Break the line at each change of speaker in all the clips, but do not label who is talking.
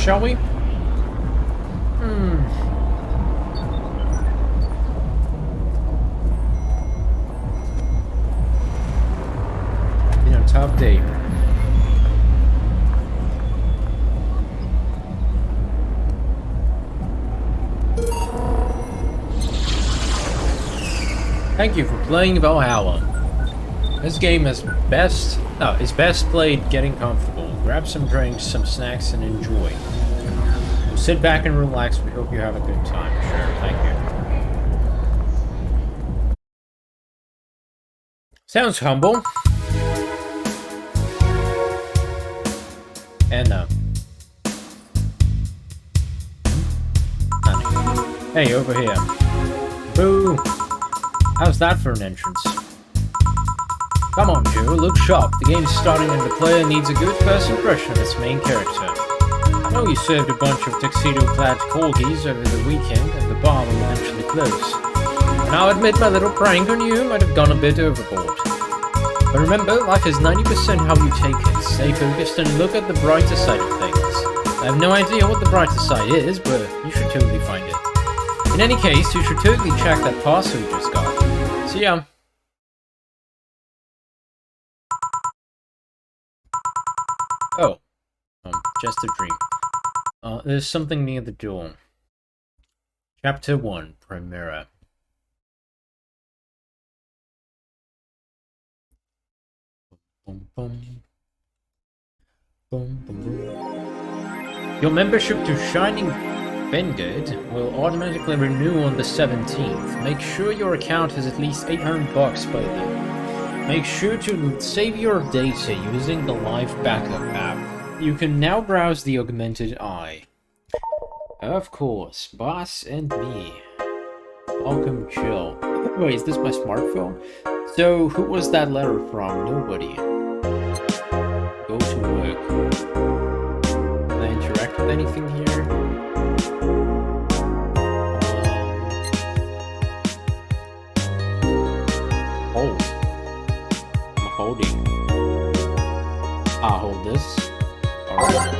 shall we? Tough day. Thank you for playing Valhalla. This game is best played getting comfortable. Grab some drinks, some snacks, and enjoy. So sit back and relax. We hope you have a good time. Sure, thank you. Sounds humble. And hey, over here. Boo! How's that for an entrance? Come on, Joe, look sharp. The game's starting and the player needs a good first impression of its main character. I know you served a bunch of tuxedo-clad corgis over the weekend, and the bar will eventually close. And I'll admit my little prank on you might have gone a bit overboard. But remember, life is 90% how you take it. Stay focused and look at the brighter side of things. I have no idea what the brighter side is, but you should totally find it. In any case, you should totally check that parcel you just got. See ya. Oh. Just a dream. There's something near the door. Chapter 1, Primera. Boom, boom. Boom, boom, boom. Your membership to Shining Vanguard will automatically renew on the 17th. Make sure your account has at least 800 bucks by then. Make sure to save your data using the Live Backup app. You can now browse the augmented eye. Of course, boss and me. Welcome, chill. Wait, is this my smartphone? So, who was that letter from? Nobody. Go to work. Can I interact with anything here? Hold. I'm holding. I'll hold this. Alright.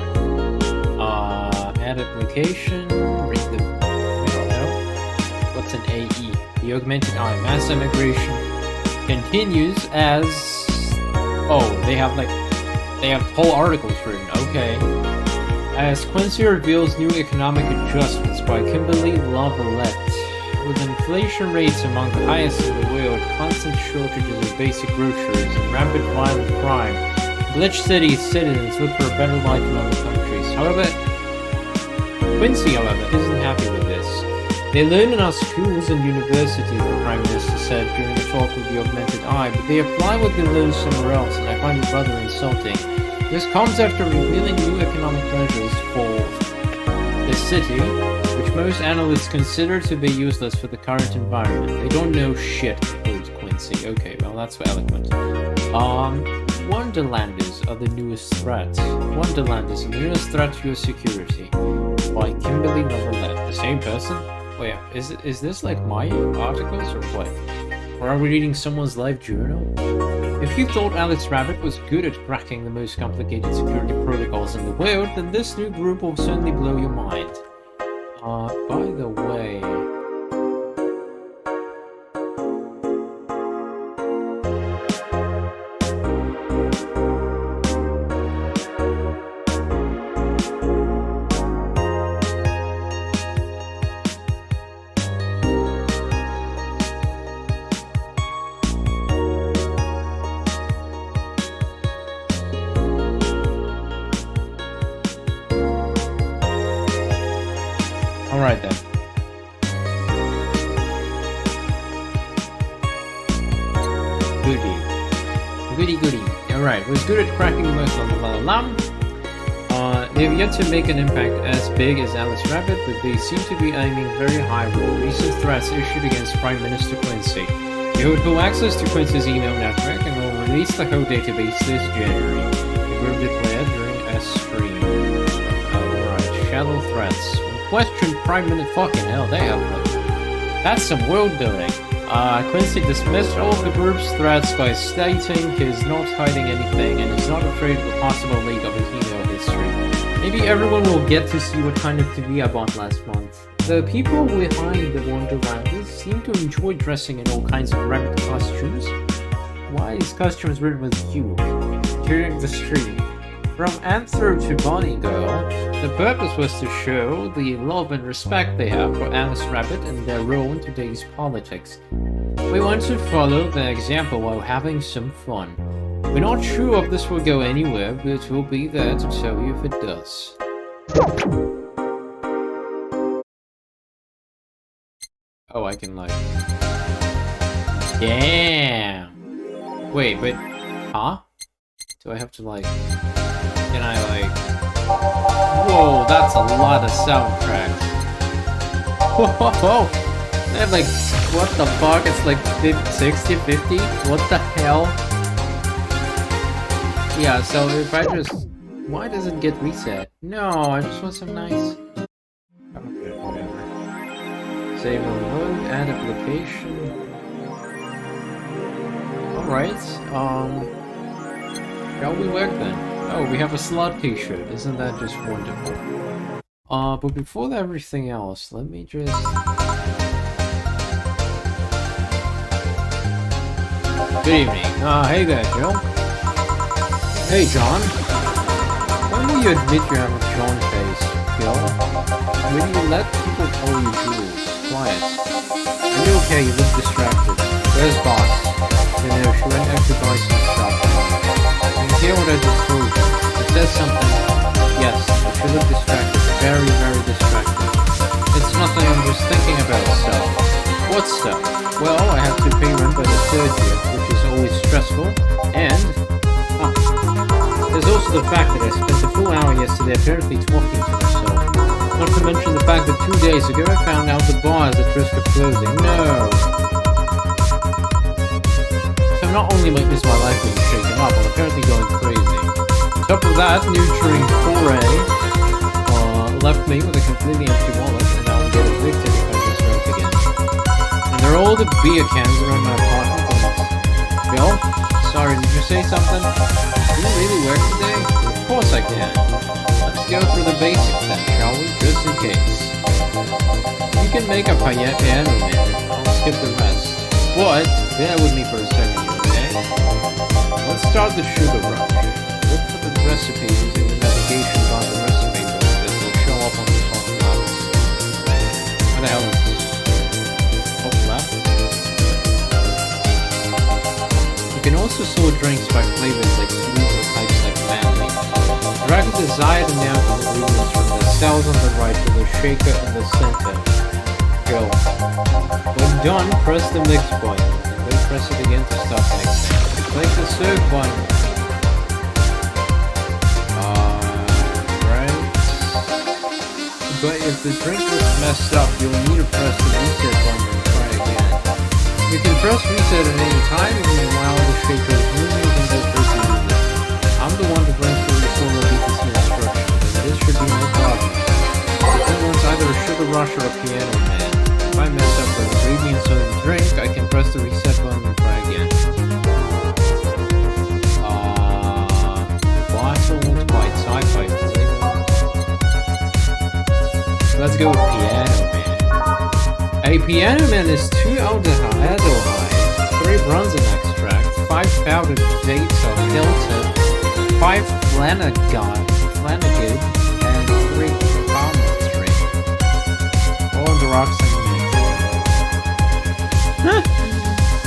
Add application. Read the... I don't know. What's an AE? The augmented eye. Mass immigration continues as... Oh, they have whole articles written. Okay. As Quincy reveals new economic adjustments by Kimberly Lavalette. With inflation rates among the highest in the world, constant shortages of basic groceries, and rampant violent crime, Glitch City citizens look for a better life in other countries. However, Quincy, isn't happy with this. They learn in our schools and universities, the Prime Minister said during a talk with the Augmented Eye, but they apply what they learn somewhere else, and I find it rather insulting. This comes after revealing new economic measures for the city, which most analysts consider to be useless for the current environment. They don't know shit, quotes Quincy. Okay, well that's eloquent. Wonderlanders are the newest threat. Wonderlanders are the newest threat to your security. By Kimberly Lavalette. The same person? Oh yeah, is this like my articles or what? Or are we reading someone's live journal? If you thought Alex Rabbit was good at cracking the most complicated security protocols in the world, then this new group will certainly blow your mind. By the way... Alright then. Goody. Alright, was good at cracking the most on the Valhalla. They have yet to make an impact as big as Alice Rabbit, but they seem to be aiming very high with the recent threats issued against Prime Minister Quincy. They would pull access to Quincy's email network and will release the whole database this January. The group declared during a stream. Alright, shallow threats. Question Prime Minister. Fucking hell, they have one. That's some world building. Quincy dismissed all of the group's threats by stating he is not hiding anything and is not afraid of a possible leak of his email history. Maybe everyone will get to see what kind of TV I bought last month. The people behind the Wonderlanders seem to enjoy dressing in all kinds of rabbit costumes. Why is costumes written with you? During the stream. From Anthro to Bonnie Girl, the purpose was to show the love and respect they have for Alice Rabbit and their role in today's politics. We want to follow their example while having some fun. We're not sure if this will go anywhere, but we'll be there to tell you if it does. Oh, I can like... Damn! Wait, but... Huh? Do I have to like... Can I like... Whoa, that's a lot of soundtracks. Whoa! They have like... What the fuck? It's like 60, 50? What the hell? Yeah, so if I just... Why does it get reset? No, I just want some nice... Okay, whatever. Save on load, add application... Alright, shall we work then? Oh, we have a slot t-shirt, isn't that just wonderful? But before everything else, let me just... Good evening. Hey there, Jill. Hey, John. When will you admit you have a John face, Jill? Will you let people call you Jules? Quiet. Are you okay? You look distracted. Where's Boss? You know, she went out to buy some stuff. Can you hear what I just told you? It says something. Yes, but you look distracted. Very, very distracted. It's nothing, I'm just thinking about stuff. What stuff? Well, I have to pay rent by the 30th, which is always stressful. And... there's also the fact that I spent a full hour yesterday apparently talking to myself. Not to mention the fact that 2 days ago I found out the bar is at risk of closing. No! So not only is my life being shaken up, I'm apparently going crazy. On top of that, nurturing Foray left me with a completely empty wallet, and I will get evicted if I just rent again. And there are all the beer cans around my apartment, and... Bill? Sorry, did you say something? Do you really work today? Of course I can. Let's go through the basics then, shall we? Just in case. You can make a piano man. I'll skip the rest. What? Bear with me for a second, okay? Let's start the sugar rush. Look for the recipe using the navigation bar the recipe book that will show up on the top left. What the hell is this? Top left? You can also sort drinks by flavors like sweet or types like manly. Drag the desired amount of ingredients from the cells on the right to the shaker in the center. Go. When done, press the mix button, and then press it again to stop mixing. Click the serve button. Right. But if the drink was messed up, you'll need to press the reset button and try again. You can press reset at any time, even while the shaker is moving, you can go crazy with it. I'm the one to bring through the full BTC instructions, and this should be no problem. Then once either a sugar rush or a piano man. If I mess up the ingredients of the drink, I can press the reset button and try again. Bottled white sci-fi flavor. Let's go with Piano Man. A Piano Man is 2 aldehyde, 3 bronzing extract, 5 powdered dates of Hilton, 5 flanagid, and 3 palmistry. All on the rocks and mix.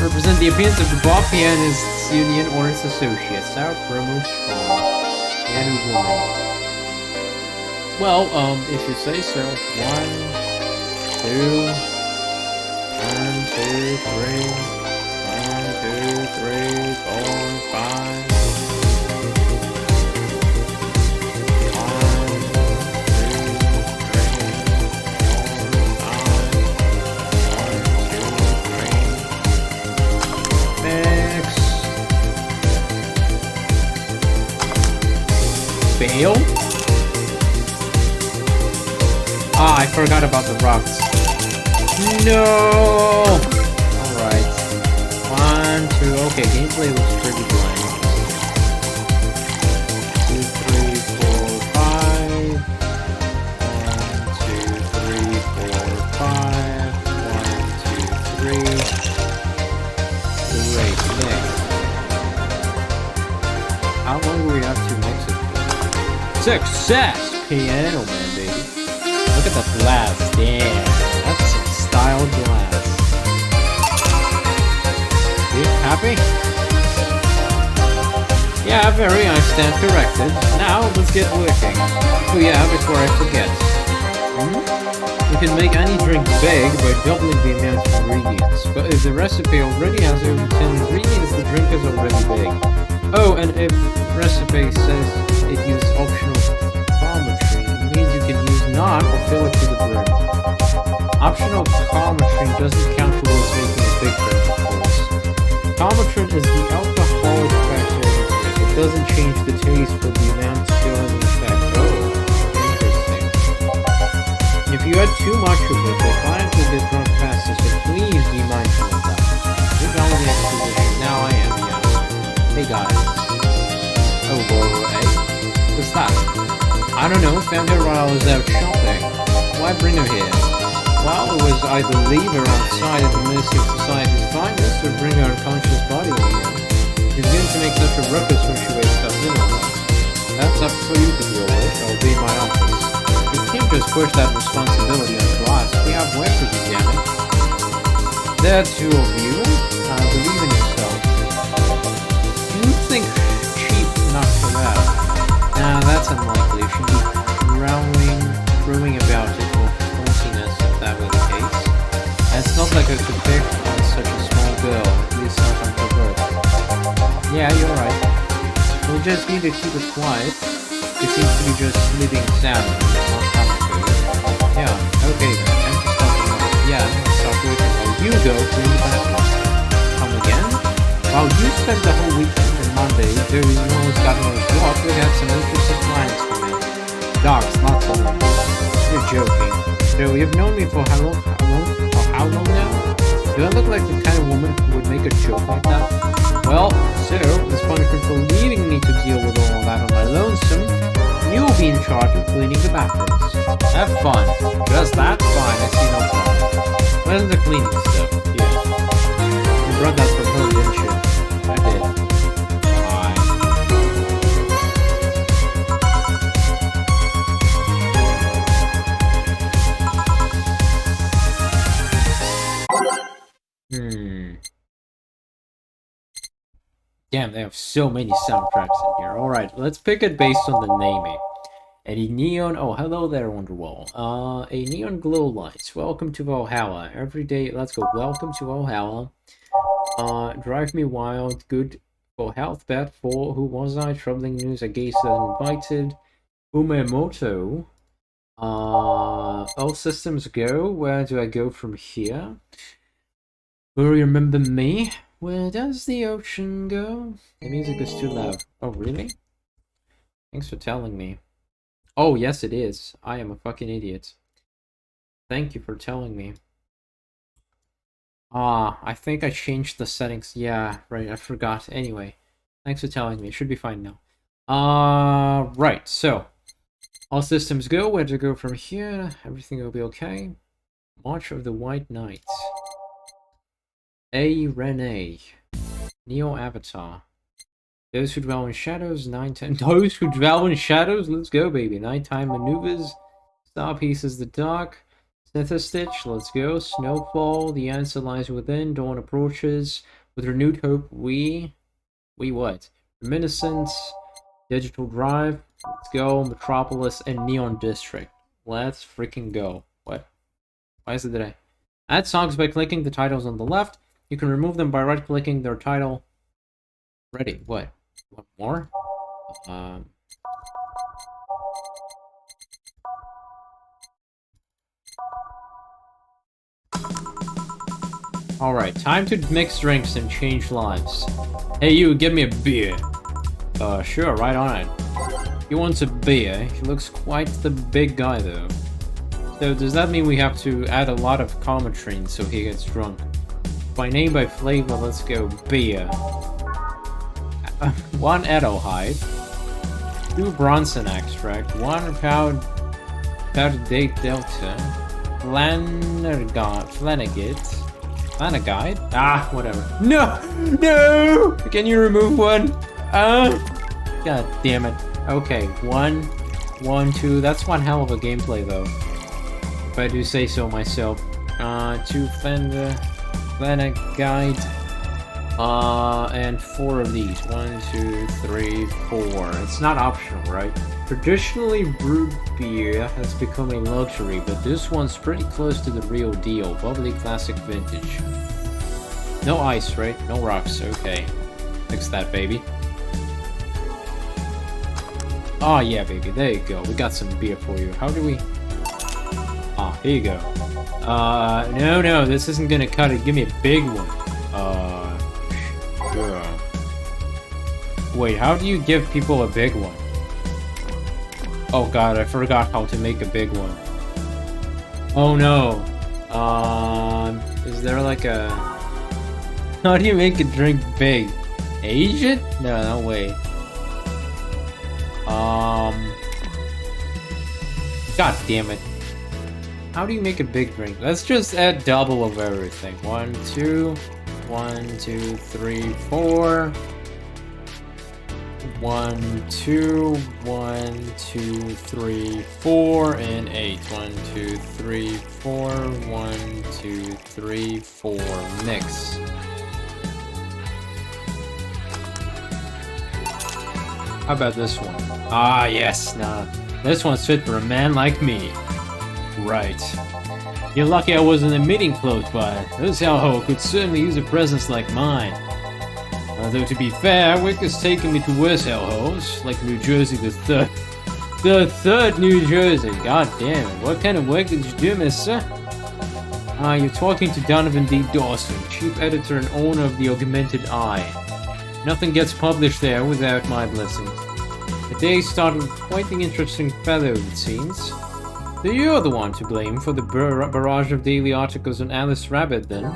Represent the appearance of the Bar Pianists Union or its associates. Our promo strong. Piano woman. Well, if you say so. 1, 2, 3. 1, 2, 3, 4, 5. 1, 2, 3, 4, 5. 1, 2, 3. Mix. Fail? Ah, I forgot about the rocks. No! Alright. 1, 2, okay, gameplay looks pretty blank. 2, 3, 4, 5. Success! Piano man, baby. Look at that glass. Damn. That's some style glass. You happy? Yeah, very. I stand corrected. Now, let's get working. Oh yeah, before I forget. You can make any drink big by doubling the amount of ingredients. But if the recipe already has over 10 ingredients, the drink is already big. Oh, and if the recipe says it uses optional geometry, it means you can use none or fill it to the brim. Optional geometry doesn't count towards making a big drink, of course. Geometry is the alcoholic factor. It doesn't change the taste, but the amount still has an effect. Oh, interesting. If you add too much of it, the client will get drunk faster, so please be mindful of that. You're only in a position. Now I am, yeah. Hey guys. Oh, whoa, hey? What's that? I don't know, found her while I was out shopping. Why bring her here? Well, it was either leave her outside at the mercy of society's finest, or bring her unconscious body over here. She's going to make such a ruckus when she wakes up, you know. That's up for you to deal with. I'll be in my office. You can't just push that responsibility onto us. We have work to do, damn it. There are two of you. Believe in yourself. You think cheap knocked her out? Nah, that's unlikely. She'd be crowing about it or saltiness if that were the case. And it's not like I could pick on such a small girl, at least not on her birth. Yeah, you're right. We'll just need to keep it quiet. It seems to be just sleeping sound. Yeah, okay then. Time to stop the noise. Yeah, stop waiting while you go clean the bathroom. Come again? While you spent the whole weekend and Monday doing almost got on a walk, we had some interesting clients come in. Dogs, not so long. You're joking. So you've known me for how long? For how long now? Do I look like the kind of woman who would make a joke like that? Well, so, as punishment for leaving me to deal with all that on my lonesome, you'll be in charge of cleaning the bathrooms. Have fun. Just that? Fine, I see no problem. Where's the cleaning stuff? Yeah. You brought that for her, didn't you? I did. Damn, they have so many soundtracks in here. Alright, let's pick it based on the naming. A neon... Oh, hello there, Wonderwall. A neon glow lights. Welcome to Valhalla. Every day... Let's go. Welcome to Valhalla. Drive me wild. Good for health. Bad for... Who was I? Troubling news. I guess invited. Umemoto. All systems go. Where do I go from here? Will you remember me? Where does the ocean go? The music is too loud. Oh, really? Thanks for telling me. Oh, yes it is. I am a fucking idiot. Thank you for telling me. I think I changed the settings. Yeah, right, I forgot. Anyway, thanks for telling me. It should be fine now. Right, so. All systems go. Where to go from here? Everything will be okay. March of the White Knight. A. Renee. Neo Avatar. Those who dwell in shadows, 9-10. Those who dwell in shadows? Let's go, baby. Nighttime maneuvers. Star pieces the dark. Snither Stitch, let's go. Snowfall, the answer lies within. Dawn approaches. With renewed hope, we what? Reminiscence. Digital Drive. Let's go. Metropolis and Neon District. Let's freaking go. What? Why is it that I... Add songs by clicking the titles on the left. You can remove them by right-clicking their title. Ready. What? What more? Alright, time to mix drinks and change lives. Hey you, give me a beer. Sure, right on it. He wants a beer. He looks quite the big guy though. So does that mean we have to add a lot of Comatrine so he gets drunk? By name, by flavor, let's go. Beer. 1 Edelhide. 2 Bronson extract. 1 powdered date delta. Flanagite. Ah, whatever. No! No! Can you remove one? God damn it. Okay, 1 1, 2. That's one hell of a gameplay, though. If I do say so myself. 2 Fender, Planet Guide, and 4 of these. 1, 2, 3, 4. It's not optional, right? Traditionally, brewed beer has become a luxury, but this one's pretty close to the real deal. Bubbly classic vintage. No ice, right? No rocks. Okay. Fix that, baby. Oh, yeah, baby. There you go. We got some beer for you. How do we... Ah, here you go. No, this isn't gonna cut it. Give me a big one. Yeah. Wait, how do you give people a big one? Oh god, I forgot how to make a big one. Oh no. Is there like a... How do you make a drink big? Age it? No way. God damn it. How do you make a big drink? Let's just add double of everything. 1, 2, 1, 2, 3, 4. 1, 2, 1, 2, 3, 4, and 8. 1, 2, 3, 4, 1, 2, 3, 4. Mix. How about this one? Ah, yes, nah. This one's fit for a man like me. Right. You're lucky I wasn't in a meeting close by. This hellhole could certainly use a presence like mine. Although to be fair, Wick has taken me to worse hellholes, like New Jersey the third. The third New Jersey. God damn it. What kind of work did you do, mister? You're talking to Donovan D. Dawson, chief editor and owner of the Augmented Eye. Nothing gets published there without my blessing. The day started with quite an interesting fellow, it seems. So you're the one to blame for the barrage of daily articles on Alice Rabbit, then?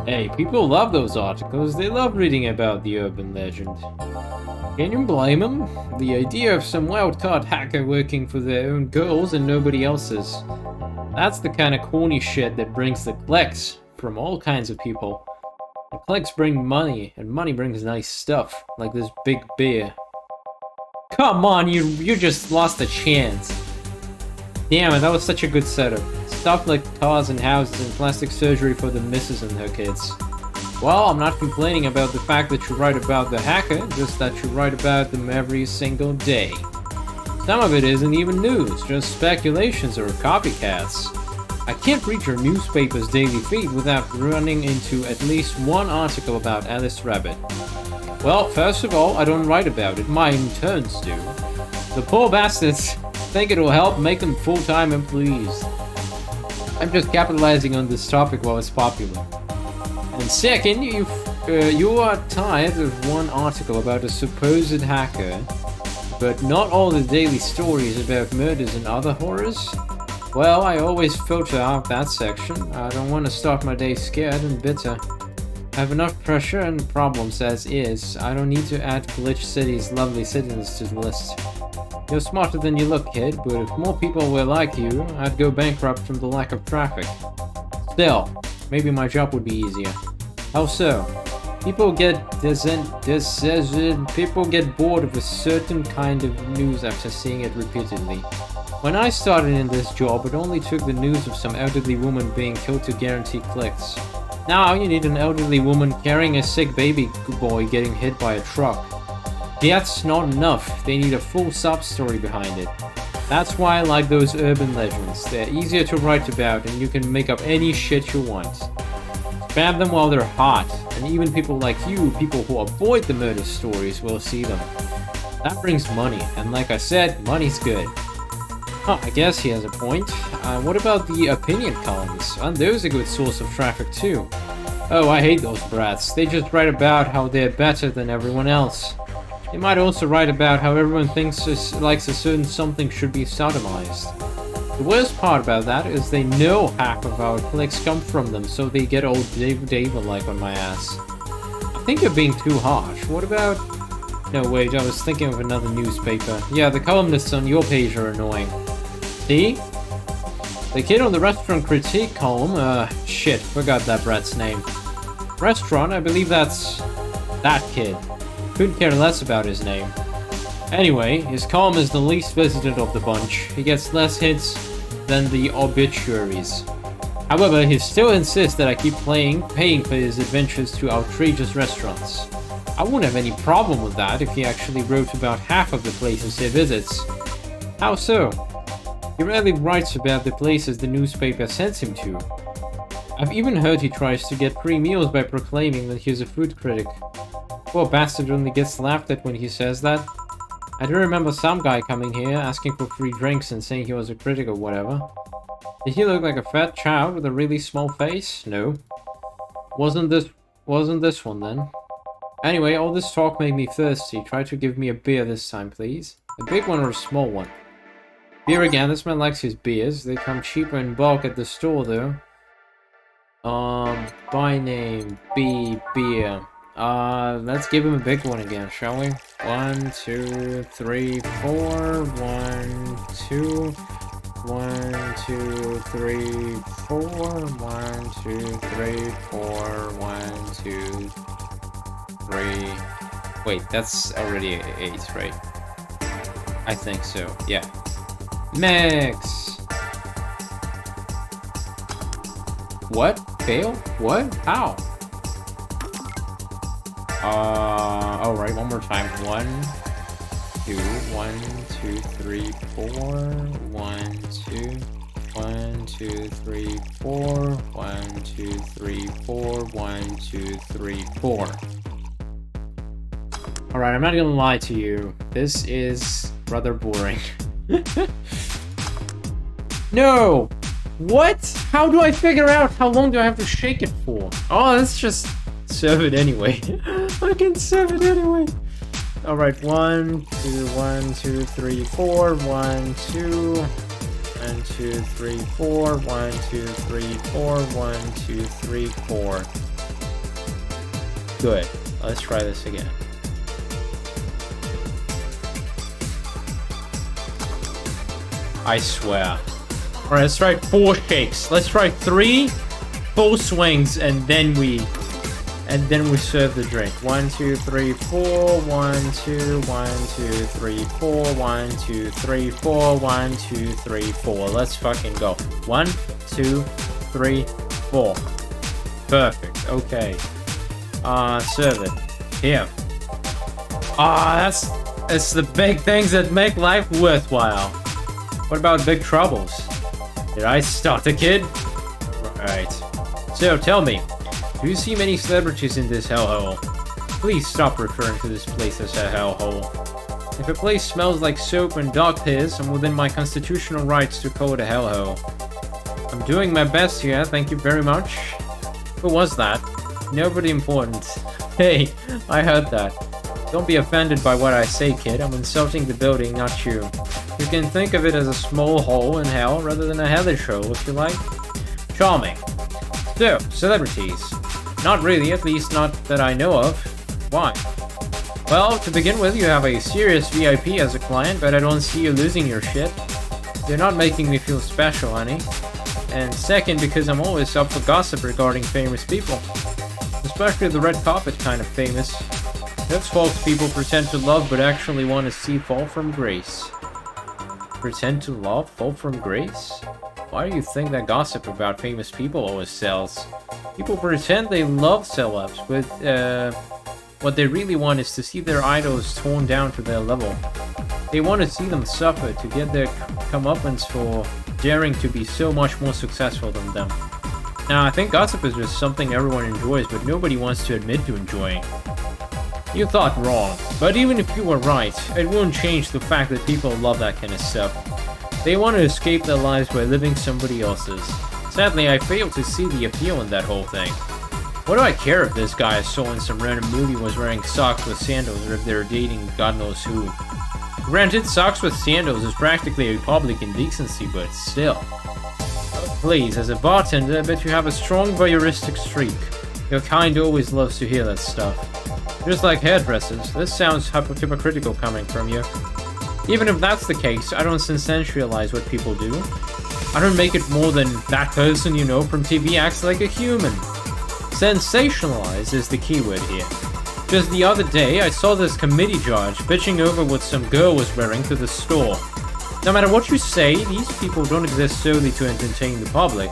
Hey, people love those articles. They love reading about the urban legend. Can you blame them? The idea of some wild-card hacker working for their own goals and nobody else's. That's the kind of corny shit that brings the clicks from all kinds of people. The clicks bring money, and money brings nice stuff, like this big beer. Come on, you just lost a chance. Damn it, that was such a good setup. Stuff like cars and houses and plastic surgery for the missus and her kids. Well, I'm not complaining about the fact that you write about the hacker, just that you write about them every single day. Some of it isn't even news, just speculations or copycats. I can't read your newspaper's daily feed without running into at least one article about Alice Rabbit. Well, first of all, I don't write about it, my interns do. The poor bastards think it will help make them full-time employees. I'm just capitalizing on this topic while it's popular. And second, you are tired of one article about a supposed hacker, but not all the daily stories about murders and other horrors? Well, I always filter out that section. I don't want to start my day scared and bitter. I have enough pressure and problems as is. I don't need to add Glitch City's lovely citizens to the list. You're smarter than you look, kid, but if more people were like you, I'd go bankrupt from the lack of traffic. Still, maybe my job would be easier. How so? People get bored of a certain kind of news after seeing it repeatedly. When I started in this job, it only took the news of some elderly woman being killed to guarantee clicks. Now you need an elderly woman carrying a sick baby boy getting hit by a truck. That's not enough, they need a full sub-story behind it. That's why I like those urban legends. They're easier to write about and you can make up any shit you want. Spam them while they're hot, and even people like you, people who avoid the murder stories, will see them. That brings money, and like I said, money's good. Huh, I guess he has a point. What about the opinion columns? Aren't those a good source of traffic too? Oh, I hate those brats. They just write about how they're better than everyone else. They might also write about how everyone likes a certain something should be sodomized. The worst part about that is they know half of our clicks come from them, so they get old Dave-like on my ass. I think you're being too harsh. What about... No, wait, I was thinking of another newspaper. Yeah, the columnists on your page are annoying. See? The kid on the restaurant critique column, shit, forgot that brat's name. Restaurant, I believe that's... that kid. Couldn't care less about his name. Anyway, his column is the least visited of the bunch. He gets less hits than the obituaries. However, he still insists that I keep paying for his adventures to outrageous restaurants. I wouldn't have any problem with that if he actually wrote about half of the places he visits. How so? He rarely writes about the places the newspaper sends him to. I've even heard he tries to get free meals by proclaiming that he's a food critic. Poor bastard only gets laughed at when he says that. I do remember some guy coming here asking for free drinks and saying he was a critic or whatever. Did he look like a fat child with a really small face? No. Wasn't this one then? Anyway, all this talk made me thirsty. Try to give me a beer this time, please. A big one or a small one? Beer again, this man likes his beers. They come cheaper in bulk at the store though. By name, B, beer. Let's give him a big one again, shall we? 1, 2, 3, 4. 1, 2. 1, 2, 3, 4. 1, 2, 3, 4. 1, 2, 3. Wait, that's already 8, right? I think so, yeah. Mix! What? Fail? What? How? Alright, one more time. 1, 2, 1, 2, 3, 4. 1, 2. 1, 2, 3, 4. 1, 2, 3, 4. 1, 2, 3, 4. Alright, I'm not gonna lie to you. This is rather boring. No! What? How do I figure out how long do I have to shake it for? Oh, let's just serve it anyway. I can serve it anyway. Alright, 1, 2, 1, 2, 3, 4. 1, 2. 1, 2, 3, 4. 1, 2, 3, 4. 1, 2, 3, 4. Good. Let's try this again. I swear. Alright, let's try 4 shakes. Let's try 3 full swings and then we serve the drink. 1, 2, 3, 4. 1, 2, 1, 2, 3, 4. 1, 2, 3, 4. 1, 2, 3, 4. Let's fucking go. 1, 2, 3, 4. Perfect. Okay. Serve it. Here. It's the big things that make life worthwhile. What about big troubles? Did I start a kid? Right. So tell me, do you see many celebrities in this hellhole? Please stop referring to this place as a hellhole. If a place smells like soap and dog piss, I'm within my constitutional rights to call it a hellhole. I'm doing my best here, thank you very much. Who was that? Nobody important. Hey, I heard that. Don't be offended by what I say, kid. I'm insulting the building, not you. You can think of it as a small hole in hell rather than a hellish hole, if you like. Charming. So, celebrities. Not really, at least not that I know of. Why? Well, to begin with, you have a serious VIP as a client, but I don't see you losing your shit. You're not making me feel special, honey. And second, because I'm always up for gossip regarding famous people. Especially the red carpet kind of famous. Those folks people pretend to love but actually want to see fall from grace. Pretend to love, fall from grace? Why do you think that gossip about famous people always sells? People pretend they love celebs, but what they really want is to see their idols torn down to their level. They want to see them suffer to get their comeuppance for daring to be so much more successful than them. Now, I think gossip is just something everyone enjoys, but nobody wants to admit to enjoying. You thought wrong, but even if you were right, it won't change the fact that people love that kind of stuff. They want to escape their lives by living somebody else's. Sadly, I fail to see the appeal in that whole thing. What do I care if this guy I saw in some random movie was wearing socks with sandals or if they're dating God knows who? Granted, socks with sandals is practically a public indecency, but still. Please, as a bartender, I bet you have a strong voyeuristic streak. Your kind always loves to hear that stuff. Just like hairdressers, this sounds hypocritical coming from you. Even if that's the case, I don't sensationalize what people do. I don't make it more than that person you know from TV acts like a human. Sensationalize is the keyword here. Just the other day, I saw this committee judge bitching over what some girl was wearing to the store. No matter what you say, these people don't exist solely to entertain the public.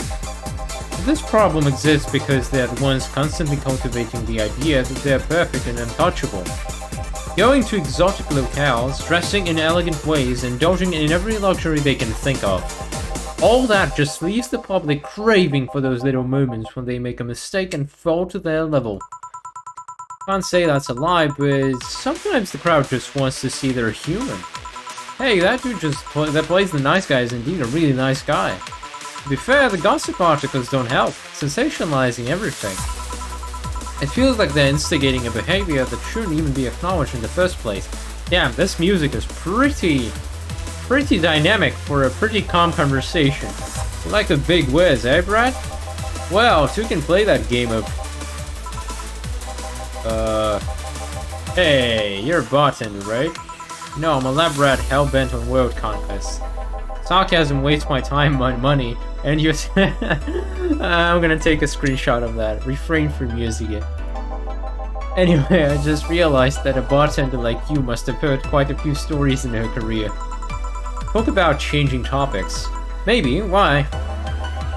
This problem exists because they're the ones constantly cultivating the idea that they're perfect and untouchable. Going to exotic locales, dressing in elegant ways, indulging in every luxury they can think of. All that just leaves the public craving for those little moments when they make a mistake and fall to their level. Can't say that's a lie, but sometimes the crowd just wants to see they're human. Hey, that dude that plays the nice guy is indeed a really nice guy. To be fair, the gossip articles don't help, sensationalizing everything. It feels like they're instigating a behavior that shouldn't even be acknowledged in the first place. Damn, this music is pretty dynamic for a pretty calm conversation. You like a big whiz, eh, Brad? Well, two can play that game of... Hey, you're a bartender, right? No, I'm a lab rat hell-bent on world conquest. Sarcasm wastes my time, my money, and you're... I'm gonna take a screenshot of that. Refrain from using it. Anyway, I just realized that a bartender like you must have heard quite a few stories in her career. Talk about changing topics. Maybe, why?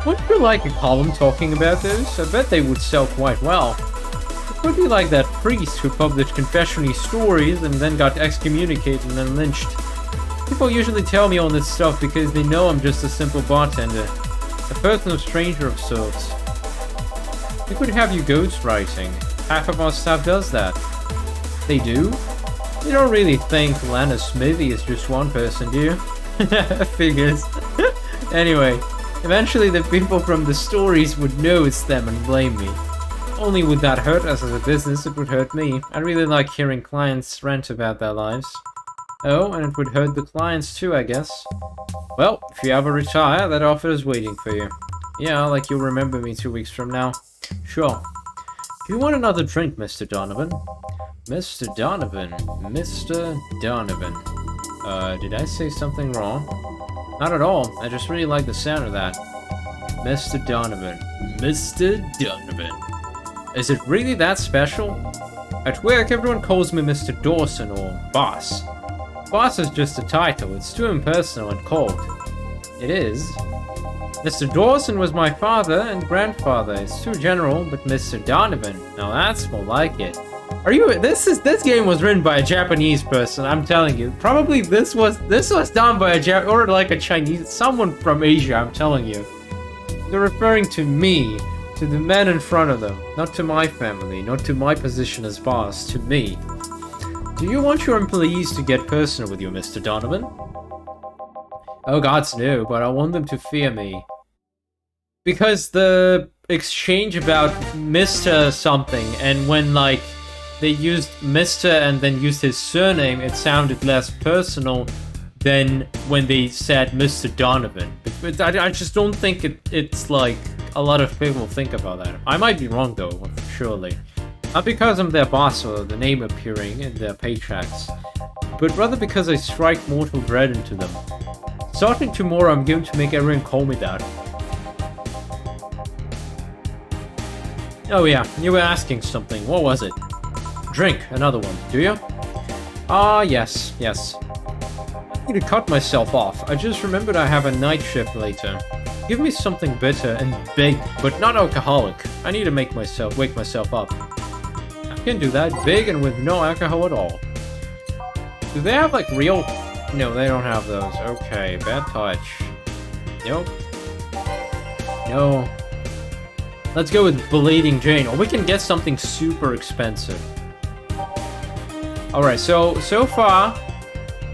Wouldn't you like a column talking about those? I bet they would sell quite well. It would be like that priest who published confessionary stories and then got excommunicated and then lynched. People usually tell me all this stuff because they know I'm just a simple bartender. A personal stranger of sorts. We could have you ghostwriting. Half of our staff does that. They do? You don't really think Lana Smithy is just one person, do you? Figures. Anyway, eventually the people from the stories would know it's them and blame me. Only would that hurt us as a business, it would hurt me. I really like hearing clients rant about their lives. Oh, and it would hurt the clients too, I guess. Well, if you ever retire, that offer is waiting for you. Yeah, like you'll remember me 2 weeks from now. Sure. Do you want another drink, Mr. Donovan? Mr. Donovan. Mr. Donovan. Did I say something wrong? Not at all. I just really like the sound of that. Mr. Donovan. Mr. Donovan. Is it really that special? At work, everyone calls me Mr. Dawson or Boss. Boss is just a title. It's too impersonal and cold. It is. Mr. Dawson was my father and grandfather. It's too general, but Mr. Donovan. Now that's more like it. Are you? This game was written by a Japanese person. I'm telling you. Probably this was done by or like a Chinese, someone from Asia. I'm telling you. They're referring to me, to the men in front of them, not to my family, not to my position as boss, to me. Do you want your employees to get personal with you, Mr. Donovan? Oh gods no, but I want them to fear me. Because the exchange about Mr. something, and when like they used Mr. and then used his surname, it sounded less personal than when they said Mr. Donovan. But I just don't think it's like a lot of people think about that. I might be wrong though, surely. Not because I'm their boss or the name appearing in their paychecks, but rather because I strike mortal dread into them. Starting tomorrow, I'm going to make everyone call me that. Oh yeah, you were asking something. What was it? Drink, another one, do you? Ah, yes. I need to cut myself off. I just remembered I have a night shift later. Give me something bitter and big, but not alcoholic. I need to wake myself up. I can do that, big and with no alcohol at all. Do they have like real... No, they don't have those. Okay, bad touch. Nope. No. Let's go with Bleeding Jane. Or we can get something super expensive. Alright, so far,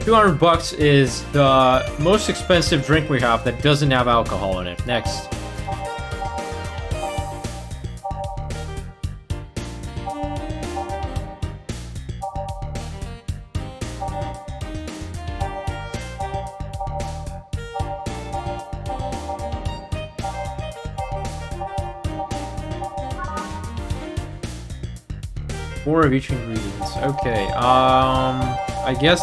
$200 is the most expensive drink we have that doesn't have alcohol in it. Next. Four of each ingredients. Okay, I guess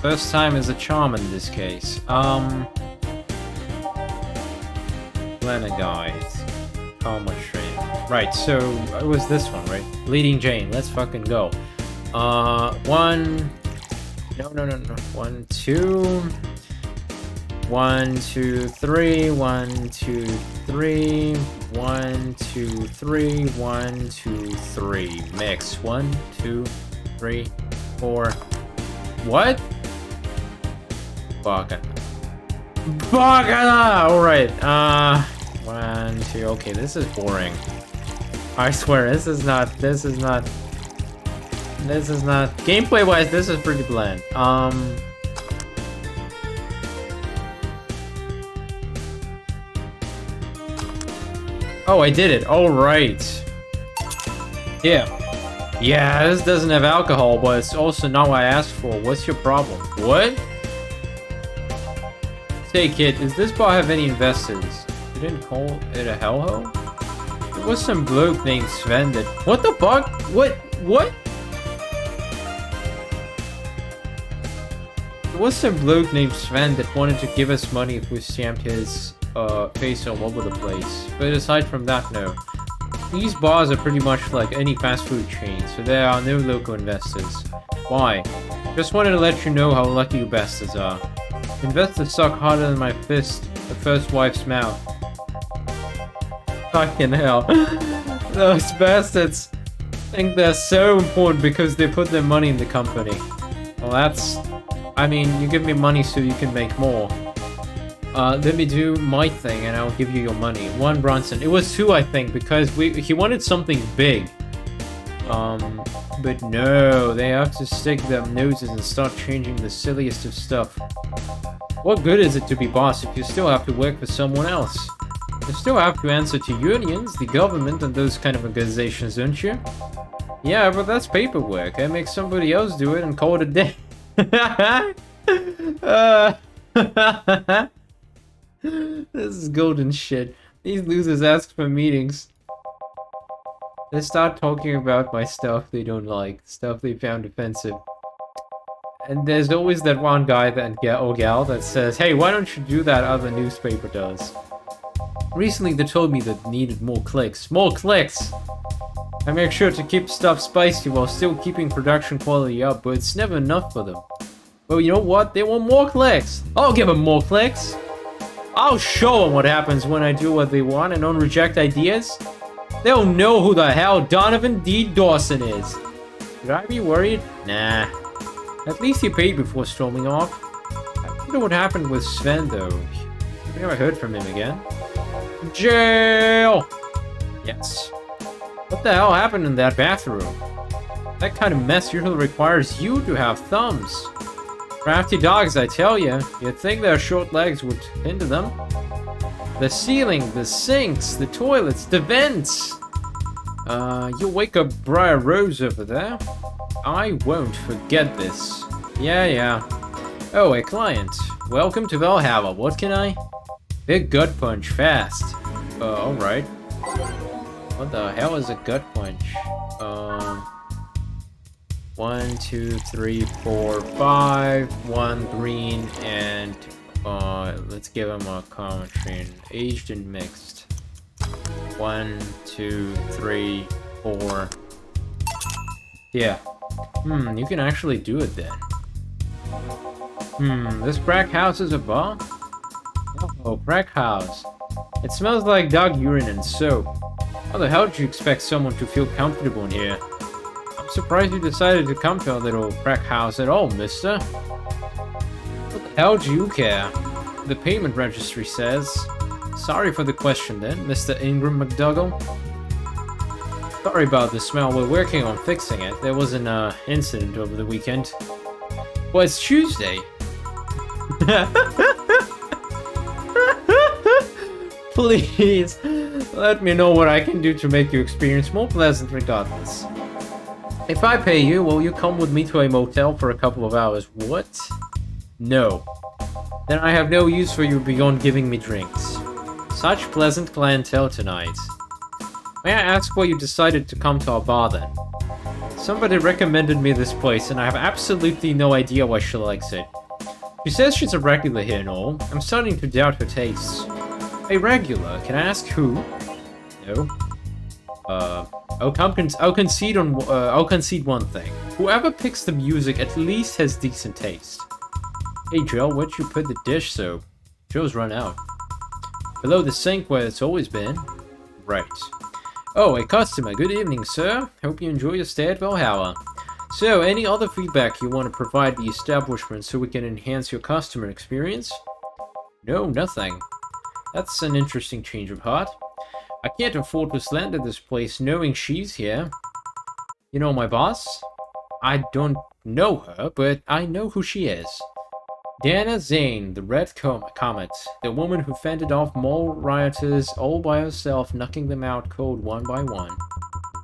first time is a charm in this case. Planner guide. Karma train. Right, so it was this one, right? Bleeding Jane, let's fucking go. One... No. 1, 2... 1, 2, 3, 1, 2, 3, 1, 2, 3, 1, 2, 3. Mix. 1, 2, 3, 4. What? Bagana! Alright, 1, 2, okay, this is boring. I swear, this is not, gameplay-wise, this is pretty bland. Oh, I did it. All right. Yeah. Yeah, this doesn't have alcohol, but it's also not what I asked for. What's your problem? What? Say, kid, does this bar have any investors? You didn't call it a hellhole? There was some bloke named Sven that... What the fuck? What? There was some bloke named Sven that wanted to give us money if we stamped his... face all over the place. But aside from that, no. These bars are pretty much like any fast food chain, so there are no local investors. Why? Just wanted to let you know how lucky you bastards are. Investors suck harder than my fist, the first wife's mouth. Fucking hell. Those bastards think they're so important because they put their money in the company. Well, that's... I mean, you give me money so you can make more. Let me do my thing and I'll give you your money. 1 Bronson. It was 2, I think, because he wanted something big. But no, they have to stick their noses and start changing the silliest of stuff. What good is it to be boss if you still have to work for someone else? You still have to answer to unions, the government, and those kind of organizations, don't you? Yeah, but that's paperwork. I make somebody else do it and call it a day. This is golden shit. These losers ask for meetings. They start talking about my stuff they don't like, stuff they found offensive. And there's always that one guy or gal that says, hey, why don't you do that other newspaper does? Recently they told me that needed more clicks. More clicks! I make sure to keep stuff spicy while still keeping production quality up, but it's never enough for them. Well, you know what? They want more clicks! I'll give them more clicks! I'll show them what happens when I do what they want and don't reject ideas. They'll know who the hell Donovan D. Dawson is. Should I be worried? Nah. At least he paid before storming off. I wonder what happened with Sven, though. I never heard from him again. Jail! Yes. What the hell happened in that bathroom? That kind of mess usually requires you to have thumbs. Crafty dogs, I tell you. You'd think their short legs would hinder them. The ceiling, the sinks, the toilets, the vents! You'll wake up Briar Rose over there. I won't forget this. Yeah. Oh, a client. Welcome to Valhalla. What can I... Big gut punch, fast. Alright. What the hell is a gut punch? 1, 2, 3, 4, 5. 1 green and let's give him a common train. Aged and mixed. 1, 2, 3, 4. Yeah. You can actually do it then. This crack house is a bar? Oh, crack house. It smells like dog urine and soap. How the hell did you expect someone to feel comfortable in here? I'm surprised you decided to come to our little crack house at all, mister. What the hell do you care? The payment registry says. Sorry for the question then, Mr. Ingram McDougall. Sorry about the smell, we're working on fixing it. There was an incident over the weekend. Well, it's Tuesday. Please, let me know what I can do to make your experience more pleasant regardless. If I pay you, will you come with me to a motel for a couple of hours? What? No. Then I have no use for you beyond giving me drinks. Such pleasant clientele tonight. May I ask why you decided to come to our bar then? Somebody recommended me this place and I have absolutely no idea why she likes it. She says she's a regular here and all. I'm starting to doubt her tastes. A regular? Can I ask who? No. I'll concede one thing. Whoever picks the music at least has decent taste. Hey Joe, where'd you put the dish soap? Joe's run out. Below the sink where it's always been. Right. Oh, a customer. Good evening, sir. Hope you enjoy your stay at Valhalla. So, any other feedback you want to provide the establishment so we can enhance your customer experience? No, nothing. That's an interesting change of heart. I can't afford to slander this place knowing she's here. You know my boss? I don't know her, but I know who she is. Dana Zane, the Red Comet, the woman who fended off mall rioters all by herself, knocking them out cold one by one.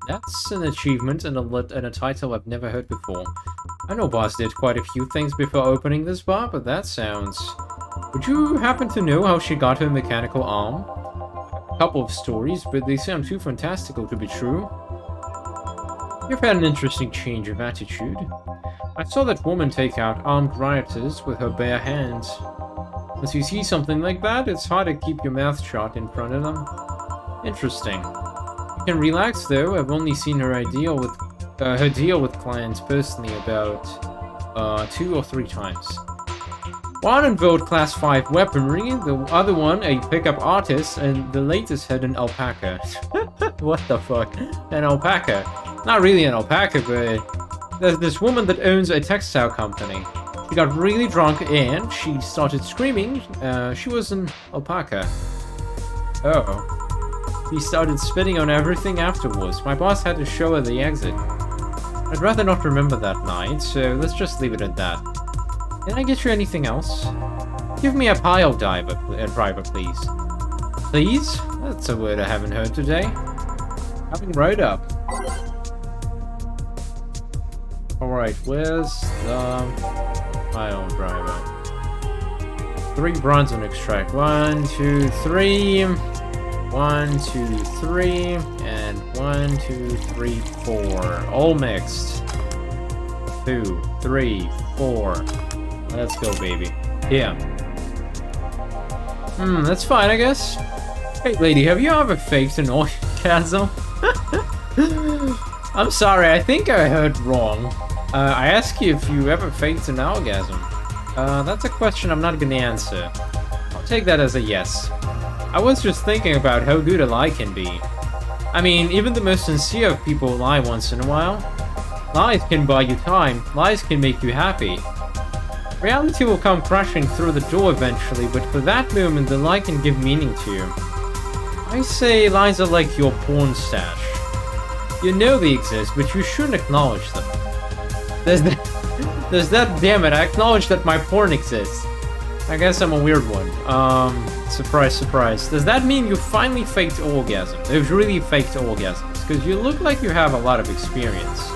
That's an achievement and a title I've never heard before. I know Boss did quite a few things before opening this bar, but that sounds... Would you happen to know how she got her mechanical arm? A couple of stories, but they sound too fantastical to be true. You've had an interesting change of attitude. I saw that woman take out armed rioters with her bare hands. Once you see something like that, it's hard to keep your mouth shut in front of them. Interesting. You can relax though, I've only seen her deal with clients personally about 2 or 3 times. One involved class 5 weaponry, the other one a pickup artist, and the latest had an alpaca. What the fuck? An alpaca. Not really an alpaca, but there's this woman that owns a textile company. She got really drunk and she started screaming. She was an alpaca. Oh. He started spitting on everything afterwards. My boss had to show her the exit. I'd rather not remember that night, so let's just leave it at that. Can I get you anything else? Give me a pile driver, please. Please? That's a word I haven't heard today. Coming right up. Alright, where's the pile driver? 3 bronze and extract. 1, 2, 3. 1, 2, 3. And 1, 2, 3, 4. All mixed. 2, 3, 4. Let's go, baby. Yeah. That's fine, I guess. Hey, lady, have you ever faked an orgasm? I'm sorry, I think I heard wrong. I asked you if you ever faked an orgasm. That's a question I'm not gonna answer. I'll take that as a yes. I was just thinking about how good a lie can be. I mean, even the most sincere of people lie once in a while. Lies can buy you time. Lies can make you happy. Reality will come crashing through the door eventually, but for that moment, the lie can give meaning to you. I say lies are like your porn stash. You know they exist, but you shouldn't acknowledge them. There's that, damn it, I acknowledge that my porn exists. I guess I'm a weird one. Surprise, surprise. Does that mean you finally faked orgasms? It was really faked orgasms, because you look like you have a lot of experience.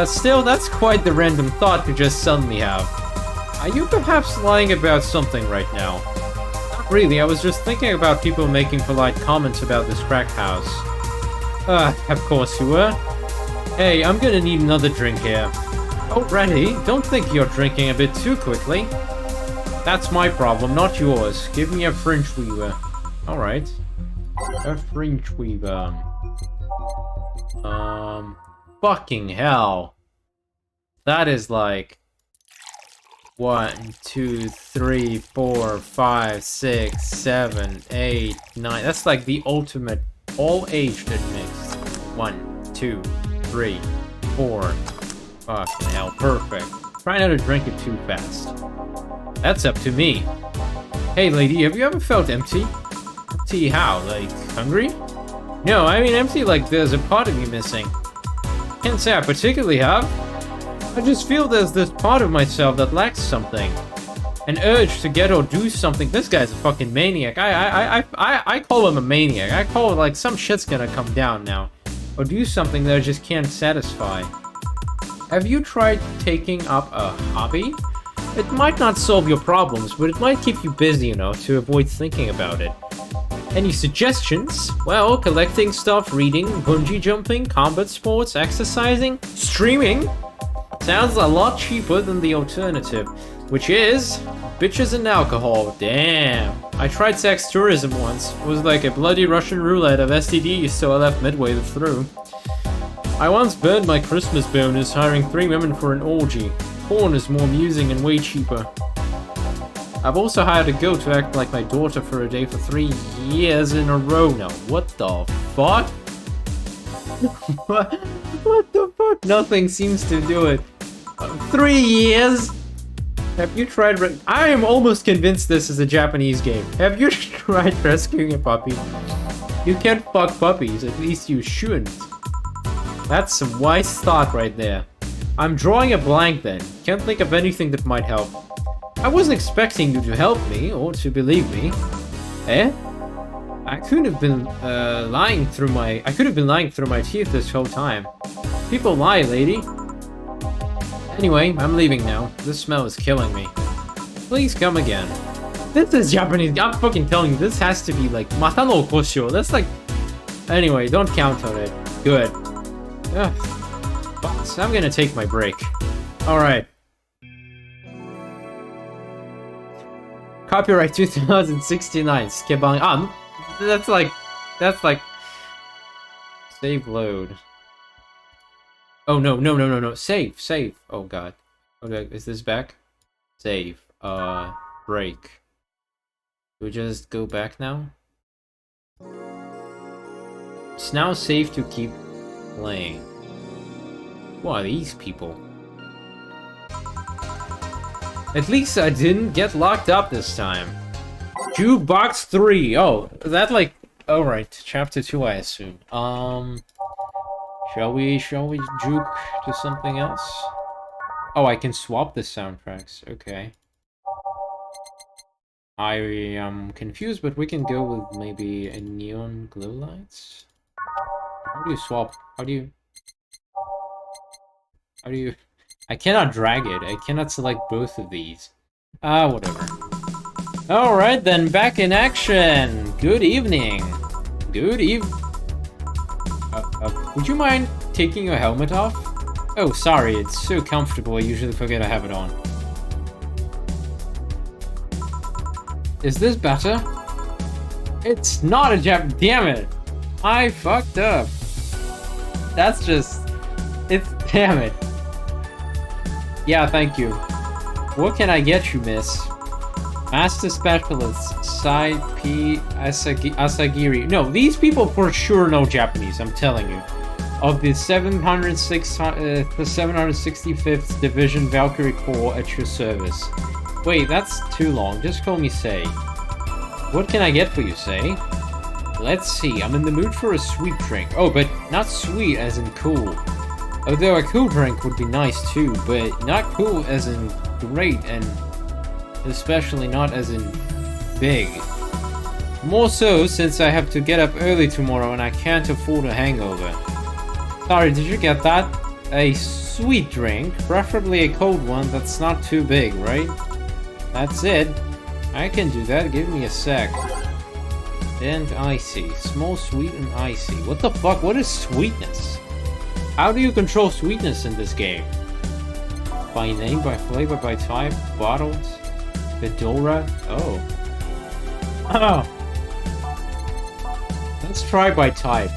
Still, that's quite the random thought to just suddenly have. Are you perhaps lying about something right now? Not really, I was just thinking about people making polite comments about this crack house. Of course you were. Hey, I'm gonna need another drink here. Already? Don't think you're drinking a bit too quickly. That's my problem, not yours. Give me a French weaver. Alright. A French weaver. Fucking hell. That is like 1, 2, 3, 4, 5, 6, 7, 8, 9. That's like the ultimate all-aged mix. 1, 2, 3, 4. Fucking hell, perfect. Try not to drink it too fast. That's up to me. Hey lady, have you ever felt empty? Empty how? Like, hungry? No, I mean empty like there's a part of you missing. Can't say I particularly have. I just feel there's this part of myself that lacks something. An urge to get or do something. This guy's a fucking maniac. I call him a maniac. I call it like some shit's gonna come down now. Or do something that I just can't satisfy. Have you tried taking up a hobby? It might not solve your problems, but it might keep you busy enough to avoid thinking about it. Any suggestions? Well, collecting stuff, reading, bungee jumping, combat sports, exercising, streaming. Sounds a lot cheaper than the alternative. Which is bitches and alcohol. Damn. I tried sex tourism once. It was like a bloody Russian roulette of STDs, so I left midway through. I once burned my Christmas bonus hiring 3 women for an orgy. Porn is more amusing and way cheaper. I've also hired a girl to act like my daughter for a day for 3 years in a row now. What the fuck? What the fuck? Nothing seems to do it. 3 years? Have you tried I am almost convinced this is a Japanese game. Have you tried rescuing a puppy? You can't fuck puppies, at least you shouldn't. That's some wise thought right there. I'm drawing a blank then. Can't think of anything that might help. I wasn't expecting you to help me, or to believe me. Eh? I could have been lying through my teeth this whole time. People lie, lady. Anyway, I'm leaving now. This smell is killing me. Please come again. This is Japanese. I'm fucking telling you, this has to be like Mata no Koshio. That's like... Anyway, don't count on it. Good. Ugh. But I'm gonna take my break. Alright. Copyright 2069. Skibang. That's like... Save load. Oh, no. Save. Oh, God. Okay, is this back? Save. Break. Do we just go back now? It's now safe to keep playing. Who are these people? At least I didn't get locked up this time. Jukebox 3. Oh, that like... Alright, chapter 2, I assume. Shall we juke to something else? Oh, I can swap the soundtracks. Okay. I am confused, but we can go with maybe a neon glow lights. How do you swap? How do you... I cannot drag it. I cannot select both of these. Whatever. Alright then, back in action! Good evening! Would you mind taking your helmet off? Oh, sorry, it's so comfortable I usually forget I have it on. Is this better? It's not a damn it! I fucked up. That's just... damn it. Yeah, thank you. What can I get you, miss? Master Specialist, Sai P. Asagiri. No, these people for sure know Japanese, I'm telling you. Of the 765th Division Valkyrie Corps at your service. Wait, that's too long. Just call me Sei. What can I get for you, Sei? Let's see, I'm in the mood for a sweet drink. Oh, but not sweet as in cool. Although a cool drink would be nice too, but not cool as in great, and especially not as in big. More so since I have to get up early tomorrow and I can't afford a hangover. Sorry, did you get that? A sweet drink, preferably a cold one that's not too big, right? That's it. I can do that, give me a sec. And icy. Small, sweet, and icy. What the fuck? What is sweetness? How do you control sweetness in this game? By name, by flavor, by type, bottled, Fedora? Oh. Oh! Let's try by type.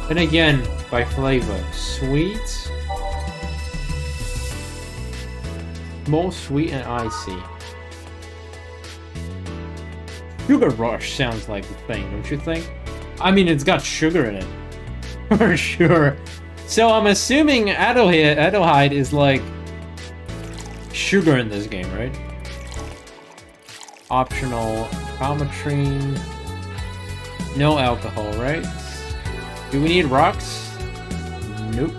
Then again, by flavor. Sweet? More sweet and icy. Sugar Rush sounds like the thing, don't you think? I mean, it's got sugar in it. For sure. So I'm assuming Adelheid is like sugar in this game, right? Optional Calmatrine. No alcohol, right? Do we need rocks? Nope.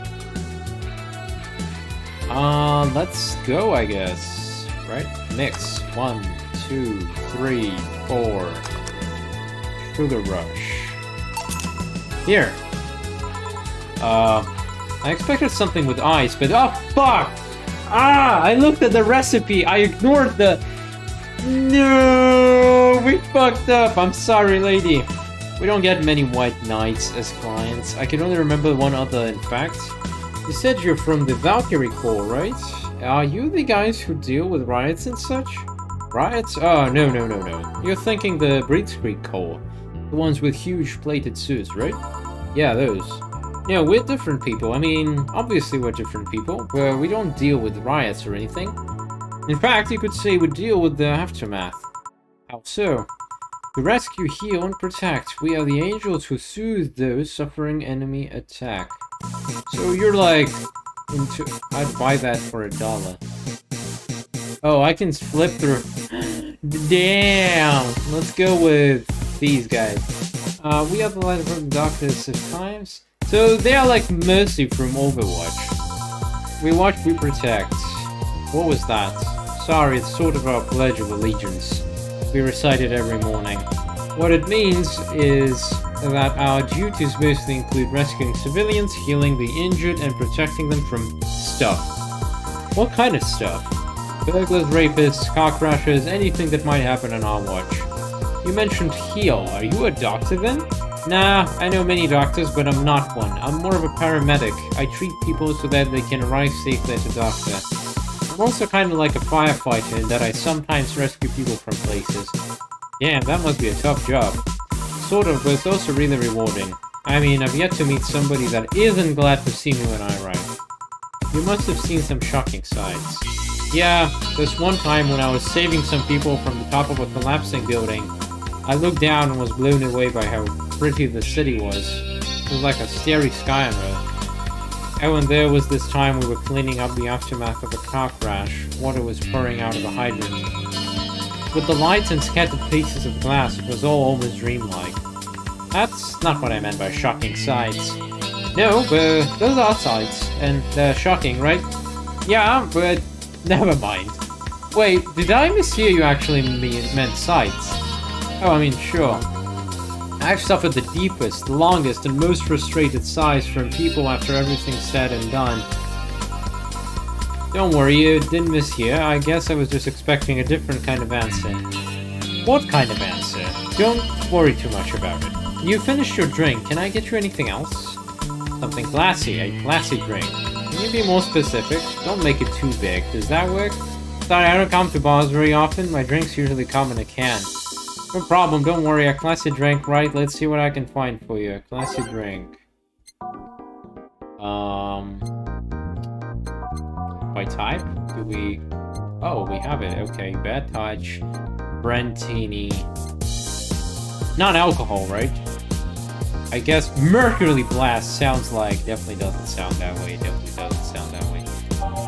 Let's go, I guess. Right? Mix. 1, 2, 3, 4. Sugar Rush. Here. I expected something with ice, but oh fuck! I looked at the recipe. I ignored the... No, we fucked up. I'm sorry, lady. We don't get many white knights as clients. I can only remember one other, in fact. You said you're from the Valkyrie Corps, right? Are you the guys who deal with riots and such? Riots? Oh, no. You're thinking the Blitzkrieg Corps. The ones with huge plated suits, right? Yeah, those. Yeah, we're different people. I mean, obviously we're different people, but we don't deal with riots or anything. In fact, you could say we deal with the aftermath. How so? To rescue, heal, and protect, we are the angels who soothe those suffering enemy attack. So you're like... I'd buy that for $1. Oh, I can flip through... Damn! Let's go with these guys. We are the light from the darkness of times. So they are like Mercy from Overwatch. We watch, we protect. What was that? Sorry, it's sort of our Pledge of Allegiance. We recite it every morning. What it means is that our duties mostly include rescuing civilians, healing the injured, and protecting them from stuff. What kind of stuff? Burglars, rapists, car crashers, anything that might happen on our watch. You mentioned heal. Are you a doctor then? Nah, I know many doctors, but I'm not one. I'm more of a paramedic. I treat people so that they can arrive safely at a doctor. I'm also kind of like a firefighter in that I sometimes rescue people from places. Damn, that must be a tough job. Sort of, but it's also really rewarding. I mean, I've yet to meet somebody that isn't glad to see me when I arrive. You must have seen some shocking sights. Yeah, this one time when I was saving some people from the top of a collapsing building, I looked down and was blown away by how pretty the city was. It was like a starry sky on Earth. Oh, and there was this time we were cleaning up the aftermath of a car crash. Water was pouring out of the hydrant. With the lights and scattered pieces of glass, it was all almost dreamlike. That's not what I meant by shocking sights. No, but those are sights, and they're shocking, right? Yeah, but never mind. Wait, did I mishear you actually meant sights? Oh, I mean, sure. I've suffered the deepest, longest, and most frustrated sighs from people after everything's said and done. Don't worry, you didn't mishear. I guess I was just expecting a different kind of answer. What kind of answer? Don't worry too much about it. You finished your drink. Can I get you anything else? Something classy, a classy drink. Can you be more specific? Don't make it too big. Does that work? Sorry, I don't come to bars very often. My drinks usually come in a can. No problem, don't worry. A classy drink, right? Let's see what I can find for you. A classy drink. By type? Do we... Oh, we have it. Okay, bad touch. Brentini. Non-alcohol, right? I guess Mercury Blast sounds like... Definitely doesn't sound that way. Definitely doesn't sound that way.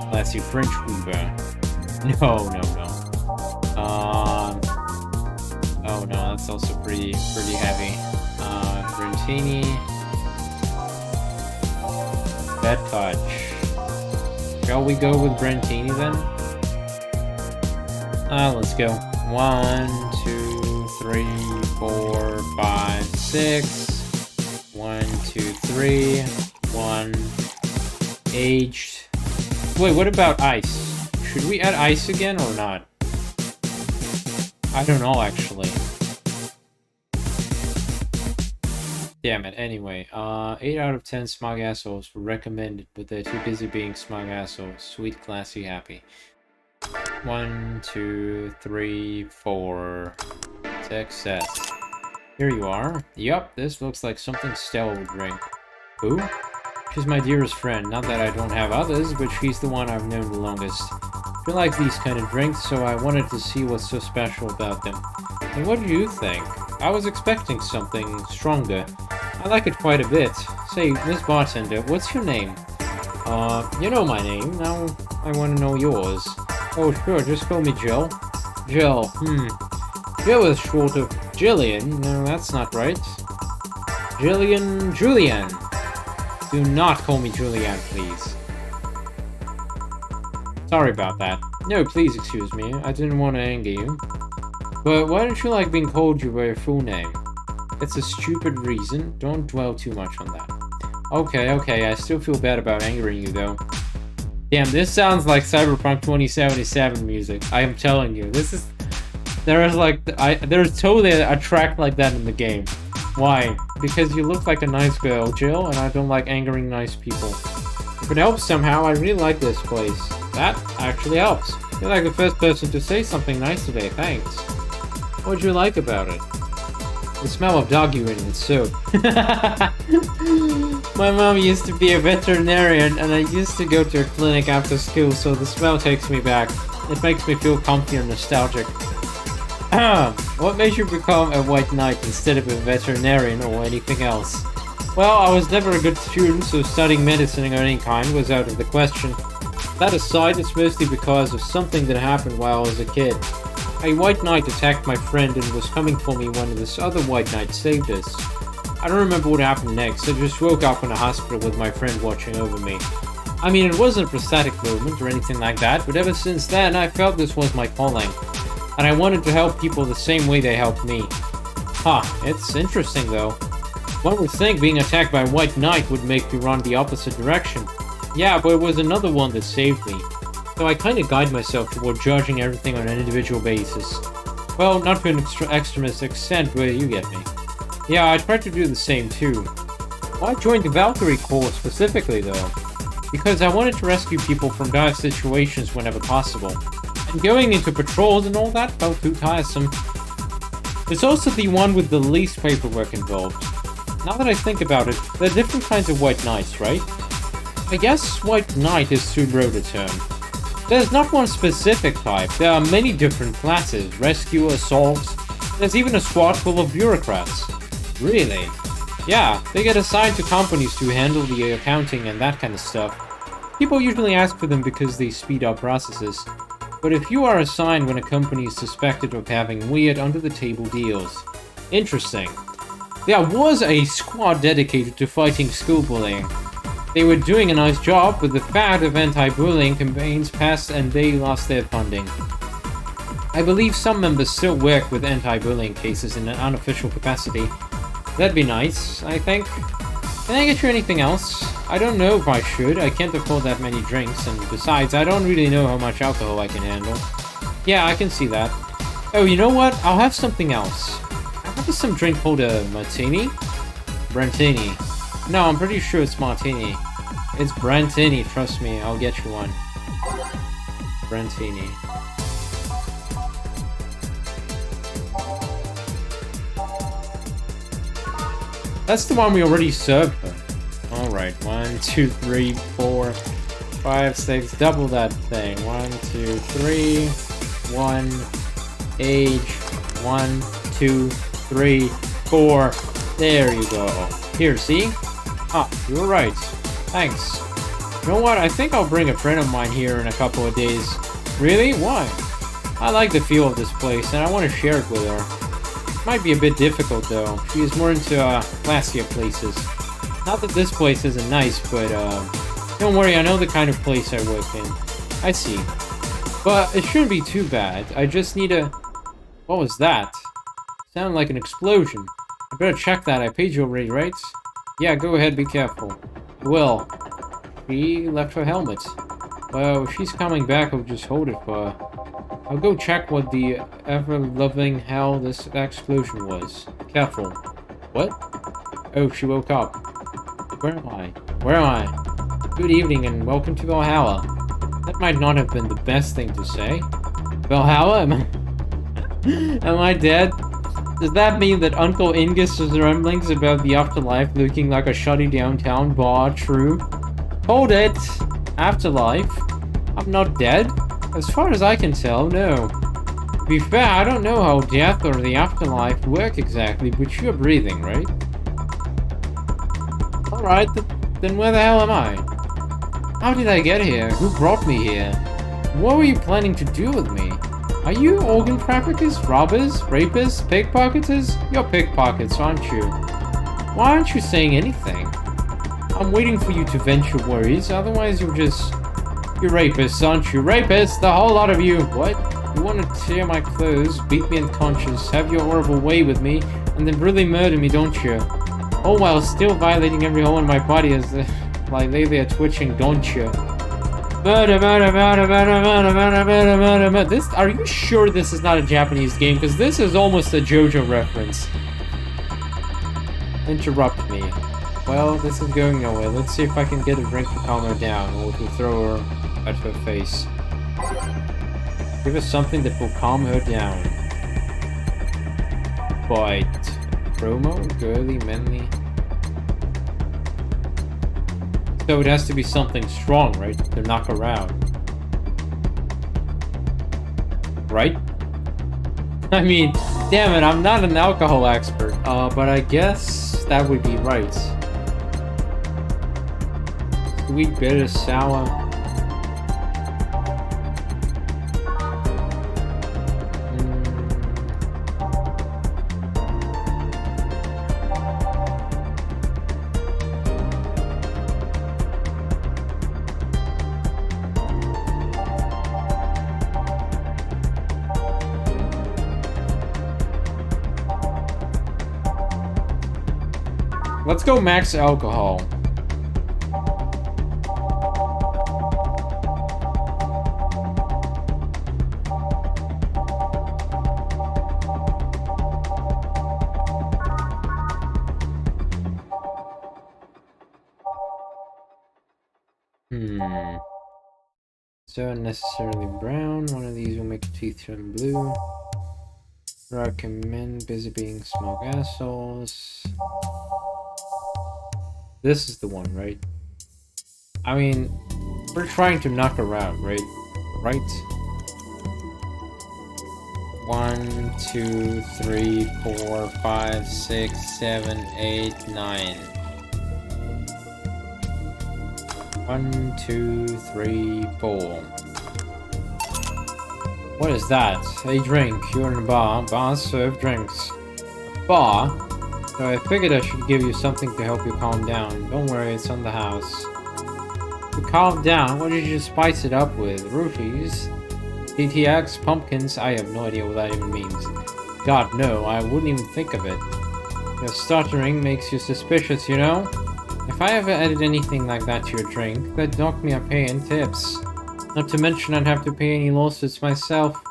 Classy French Uber. No. Oh no, that's also pretty heavy. Brentini. Bad touch. Shall we go with Brentini then? Let's go. 1, 2, 3, 4, 5, 6. 1, 2, 3. 1. Aged. Wait, what about ice? Should we add ice again or not? I don't know, actually. Damn it, anyway. 8 out of 10 smug assholes were recommended, but they're too busy being smug assholes. Sweet, classy, happy. 1, 2, 3, 4. Success. Here you are. Yup, this looks like something Stella would drink. Who? She's my dearest friend. Not that I don't have others, but she's the one I've known the longest. I like these kind of drinks, so I wanted to see what's so special about them. And what do you think? I was expecting something stronger. I like it quite a bit. Say, Miss Bartender, what's your name? You know my name. Now I want to know yours. Oh, sure, just call me Jill. Jill, Jill is short of Jillian. No, that's not right. Julian. Do not call me Julian, please. Sorry about that. No, please excuse me. I didn't want to anger you. But why don't you like being called by your full name? It's a stupid reason. Don't dwell too much on that. Okay. I still feel bad about angering you, though. Damn, this sounds like Cyberpunk 2077 music. I am telling you. There's totally a track like that in the game. Why? Because you look like a nice girl, Jill, and I don't like angering nice people. If it helps somehow, I really like this place. That actually helps. You're like the first person to say something nice today, thanks. What'd you like about it? The smell of dog urine and soap. My mom used to be a veterinarian and I used to go to a clinic after school, so the smell takes me back. It makes me feel comfy and nostalgic. What made you become a white knight instead of a veterinarian or anything else? Well, I was never a good student, so studying medicine of any kind was out of the question. That aside, it's mostly because of something that happened while I was a kid. A white knight attacked my friend and was coming for me when this other white knight saved us. I don't remember what happened next, I just woke up in a hospital with my friend watching over me. I mean, it wasn't a prosthetic movement or anything like that, but ever since then I felt this was my calling. And I wanted to help people the same way they helped me. It's interesting though. One would think being attacked by a white knight would make me run the opposite direction. Yeah, but it was another one that saved me. So I kinda guide myself toward judging everything on an individual basis. Well, not to an extremist extent, but you get me. Yeah, I tried to do the same too. Why join the Valkyrie Corps specifically though? Because I wanted to rescue people from dire situations whenever possible. And going into patrols and all that felt too tiresome. It's also the one with the least paperwork involved. Now that I think about it, there are different kinds of white knights, right? I guess white knight is too broad a term. There's not one specific type, there are many different classes, rescue, assaults, there's even a squad full of bureaucrats. Really? Yeah, they get assigned to companies to handle the accounting and that kind of stuff. People usually ask for them because they speed up processes. But if you are assigned when a company is suspected of having weird under-the-table deals. Interesting. There was a squad dedicated to fighting school bullying. They were doing a nice job, but the fact of anti-bullying campaigns passed and they lost their funding. I believe some members still work with anti-bullying cases in an unofficial capacity. That'd be nice, I think. Can I get you anything else? I don't know if I should, I can't afford that many drinks, and besides, I don't really know how much alcohol I can handle. Yeah, I can see that. Oh, you know what? I'll have something else. I'll have some drink called a martini? Brantini. No, I'm pretty sure it's martini. It's Brantini, trust me, I'll get you one. Brantini. That's the one we already served her. Alright, 1, 2, 3, 4, 5, 6, double that thing. 1, 2, 3, 1, age, 1, 2, 3, 4. There you go. Here, see? You were right. Thanks. You know what? I think I'll bring a friend of mine here in a couple of days. Really? Why? I like the feel of this place, and I want to share it with her. It might be a bit difficult, though. She is more into, classier places. Not that this place isn't nice, but, don't worry, I know the kind of place I work in. I see. But it shouldn't be too bad. I just need a... What was that? Sounded like an explosion. I better check that. I paid you already, right? Yeah, go ahead, be careful. Well, she left her helmet. Well, if she's coming back, I'll just hold it for her. I'll go check what the ever-loving hell this explosion was. Careful. What? Oh, she woke up. Where am I? Where am I? Good evening and welcome to Valhalla. That might not have been the best thing to say. Valhalla? Am I dead? Does that mean that Uncle Ingus's ramblings about the afterlife looking like a shoddy downtown bar true? Hold it! Afterlife? I'm not dead? As far as I can tell, no. To be fair, I don't know how death or the afterlife work exactly, but you're breathing, right? Alright, then where the hell am I? How did I get here? Who brought me here? What were you planning to do with me? Are you organ traffickers, robbers, rapists, pickpocketers? You're pickpockets, aren't you? Why aren't you saying anything? I'm waiting for you to vent your worries, otherwise you're rapists, aren't you? Rapists, the whole lot of you! What? You want to tear my clothes, beat me unconscious, have your horrible way with me, and then brutally murder me, don't you? All while still violating every hole in my body as like they are twitching, don't you? This, are you sure this is not a Japanese game? Because this is almost a JoJo reference. Interrupt me. Well, this is going nowhere. Let's see if I can get a drink to calm her down, or to throw her at her face. Give her something that will calm her down. But promo, girly, manly. So it has to be something strong, right? To knock her out. Right? I mean, damn it, I'm not an alcohol expert. But I guess that would be right. Sweet, bitter, sour. Let's go max alcohol. So unnecessarily brown. One of these will make your teeth turn blue. Recommend busy being smug assholes. This is the one, right? I mean, we're trying to knock her out, right? Right? 1, 2, 3, 4, 5, 6, 7, 8, 9. 1, 2, 3, 4. What is that? A drink. You're in a bar. Bars serve drinks. A bar? So I figured I should give you something to help you calm down. Don't worry, it's on the house. To calm down, what did you spice it up with? Roofies? DTX? Pumpkins? I have no idea what that even means. God, no, I wouldn't even think of it. Your stuttering makes you suspicious, you know? If I ever added anything like that to your drink, that'd knock me a pay in tips. Not to mention I'd have to pay any lawsuits myself.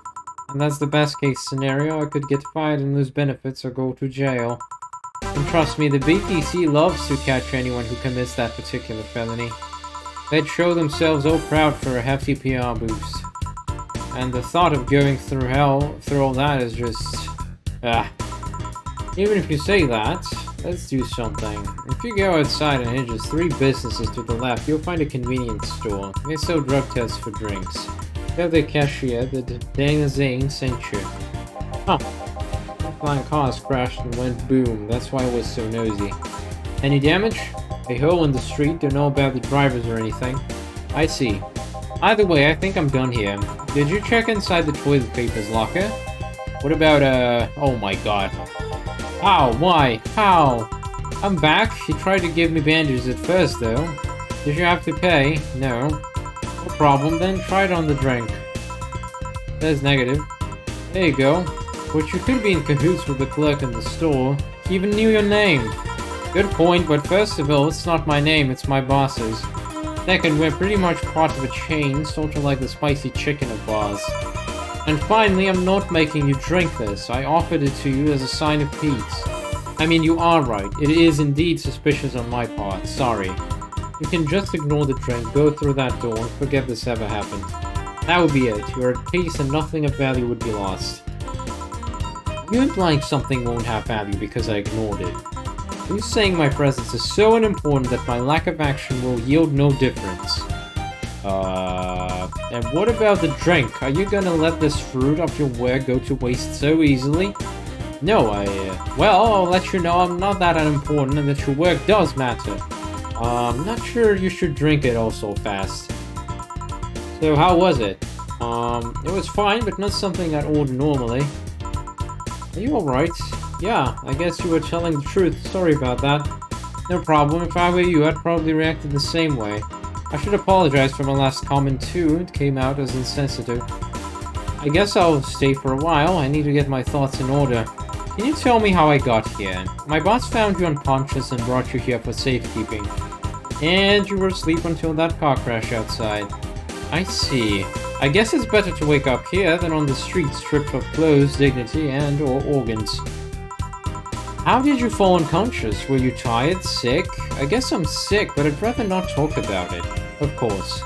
And that's the best case scenario. I could get fired and lose benefits or go to jail. And trust me, the BTC loves to catch anyone who commits that particular felony. They'd show themselves all proud for a hefty PR boost. And the thought of going through hell through all that is just... Even if you say that, let's do something. If you go outside and hit just 3 businesses to the left, you'll find a convenience store. They sell drug tests for drinks. Tell the cashier that Dana Zane sent you. Huh. Flying cars crashed and went boom. That's why I was so nosy. Any damage? A hole in the street. Don't know about the drivers or anything. I see. Either way, I think I'm done here. Did you check inside the toilet paper's locker? What about, oh my god. How? Why? How? I'm back. You tried to give me bandages at first, though. Did you have to pay? No. No problem, then try it on the drink. Says negative. There you go. But you could be in cahoots with the clerk in the store. He even knew your name. Good point, but first of all, it's not my name, it's my boss's. Second, we're pretty much part of a chain, sort of like the spicy chicken of bars. And finally, I'm not making you drink this. I offered it to you as a sign of peace. I mean, you are right. It is indeed suspicious on my part. Sorry. You can just ignore the drink, go through that door, and forget this ever happened. That would be it. You're at peace and nothing of value would be lost. You implying something won't have value because I ignored it. You saying my presence is so unimportant that my lack of action will yield no difference. And what about the drink? Are you gonna let this fruit of your work go to waste so easily? No, well, I'll let you know I'm not that unimportant and that your work does matter. I'm not sure you should drink it all so fast. So how was it? It was fine, but not something I'd order normally. Are you alright? Yeah, I guess you were telling the truth. Sorry about that. No problem. If I were you, I'd probably reacted the same way. I should apologize for my last comment too. It came out as insensitive. I guess I'll stay for a while. I need to get my thoughts in order. Can you tell me how I got here? My boss found you unconscious and brought you here for safekeeping. And you were asleep until that car crash outside. I see. I guess it's better to wake up here than on the street stripped of clothes, dignity, and or organs. How did you fall unconscious? Were you tired? Sick? I guess I'm sick, but I'd rather not talk about it. Of course.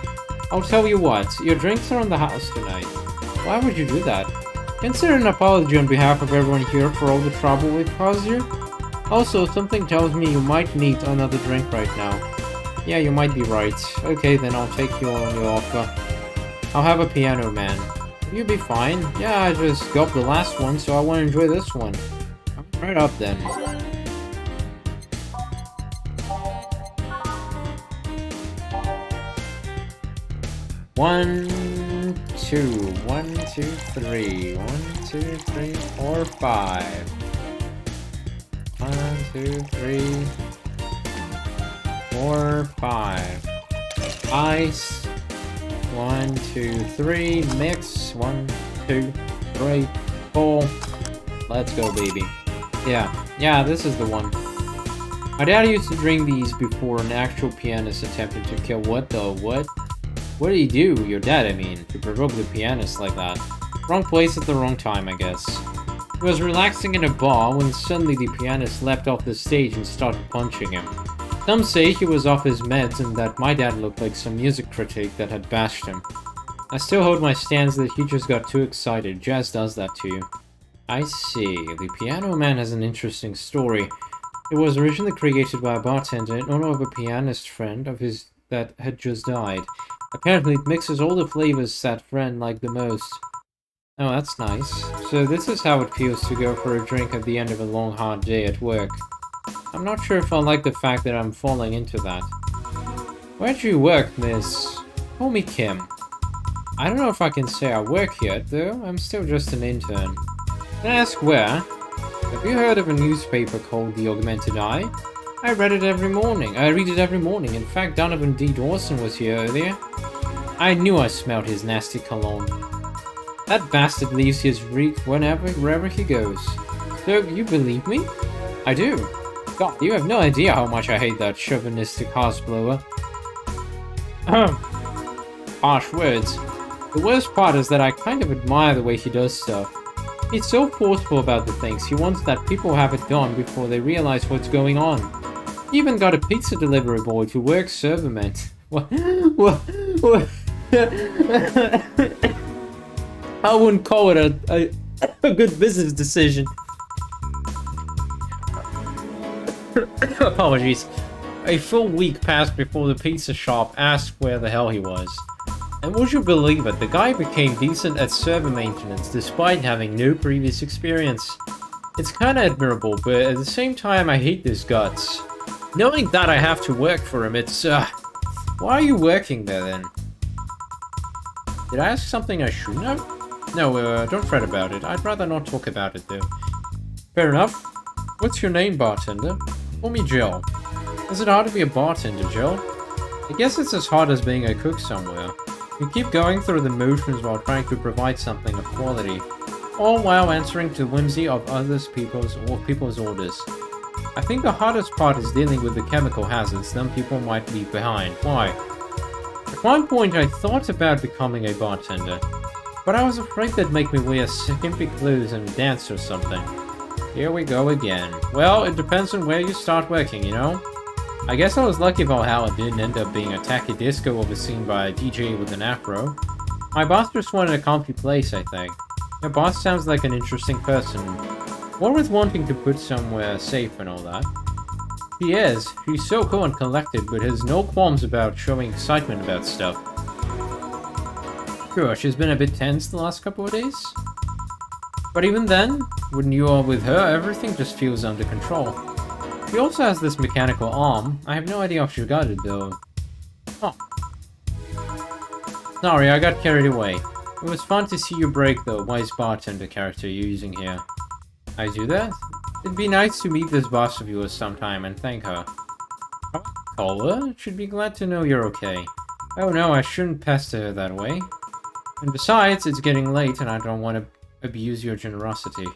I'll tell you what, your drinks are on the house tonight. Why would you do that? Consider an apology on behalf of everyone here for all the trouble we've caused you. Also, something tells me you might need another drink right now. Yeah, you might be right. Okay, then I'll take you on your offer. I'll have a piano man. You'll be fine. Yeah, I just gulped the last one, so I want to enjoy this one. Right up then. One, two, 3. 1, 2, 3, 4, 5. 1, 2, 3, 4, 5. Ice. 1, 2, 3. Mix. 1, 2, 3, 4. Let's go, baby. Yeah, this is the one. My dad used to drink these before an actual pianist attempted to kill what the what? What did he do? Your dad, I mean, to provoke the pianist like that. Wrong place at the wrong time, I guess. He was relaxing in a bar when suddenly the pianist leapt off the stage and started punching him. Some say he was off his meds and that my dad looked like some music critic that had bashed him. I still hold my stance that he just got too excited. Jazz does that to you. I see. The Piano Man has an interesting story. It was originally created by a bartender in honor of a pianist friend of his that had just died. Apparently it mixes all the flavors that friend liked the most. Oh, that's nice. So this is how it feels to go for a drink at the end of a long hard day at work. I'm not sure if I like the fact that I'm falling into that. Where do you work, miss? Call me Kim. I don't know if I can say I work yet, though. I'm still just an intern. Can I ask where? Have you heard of a newspaper called The Augmented Eye? I read it every morning. In fact, Donovan D. Dawson was here earlier. I knew I smelled his nasty cologne. That bastard leaves his reek wherever he goes. So, you believe me? I do. God, you have no idea how much I hate that chauvinistic horseblower. Harsh words. The worst part is that I kind of admire the way he does stuff. He's so forceful about the things. He wants that people have it done before they realize what's going on. He even got a pizza delivery boy to work serverment. What? I wouldn't call it a good business decision. Apologies. A full week passed before the pizza shop asked where the hell he was. And would you believe it, the guy became decent at server maintenance despite having no previous experience. It's kinda admirable, but at the same time I hate his guts. Knowing that I have to work for him, it's why are you working there then? Did I ask something I shouldn't have? No, don't fret about it. I'd rather not talk about it though. Fair enough. What's your name, bartender? Call me Jill. Is it hard to be a bartender, Jill? I guess it's as hard as being a cook somewhere. You keep going through the motions while trying to provide something of quality, all while answering to the whimsy of people's orders. I think the hardest part is dealing with the chemical hazards some people might leave behind. Why? At one point I thought about becoming a bartender, but I was afraid they'd make me wear skimpy clothes and dance or something. Here we go again. Well, it depends on where you start working, you know? I guess I was lucky Valhalla didn't end up being a tacky disco overseen by a DJ with an afro. My boss just wanted a comfy place, I think. Your boss sounds like an interesting person. What with wanting to put somewhere safe and all that. He is. He's so cool and collected, but has no qualms about showing excitement about stuff. Sure, she's been a bit tense the last couple of days. But even then, when you are with her, everything just feels under control. She also has this mechanical arm. I have no idea how she got it though. Oh. Sorry, I got carried away. It was fun to see you break the wise bartender character you're using here. I do that? It'd be nice to meet this boss of yours sometime and thank her. Call her? She'd be glad to know you're okay. Oh no, I shouldn't pester her that way. And besides, it's getting late and I don't want to abuse your generosity.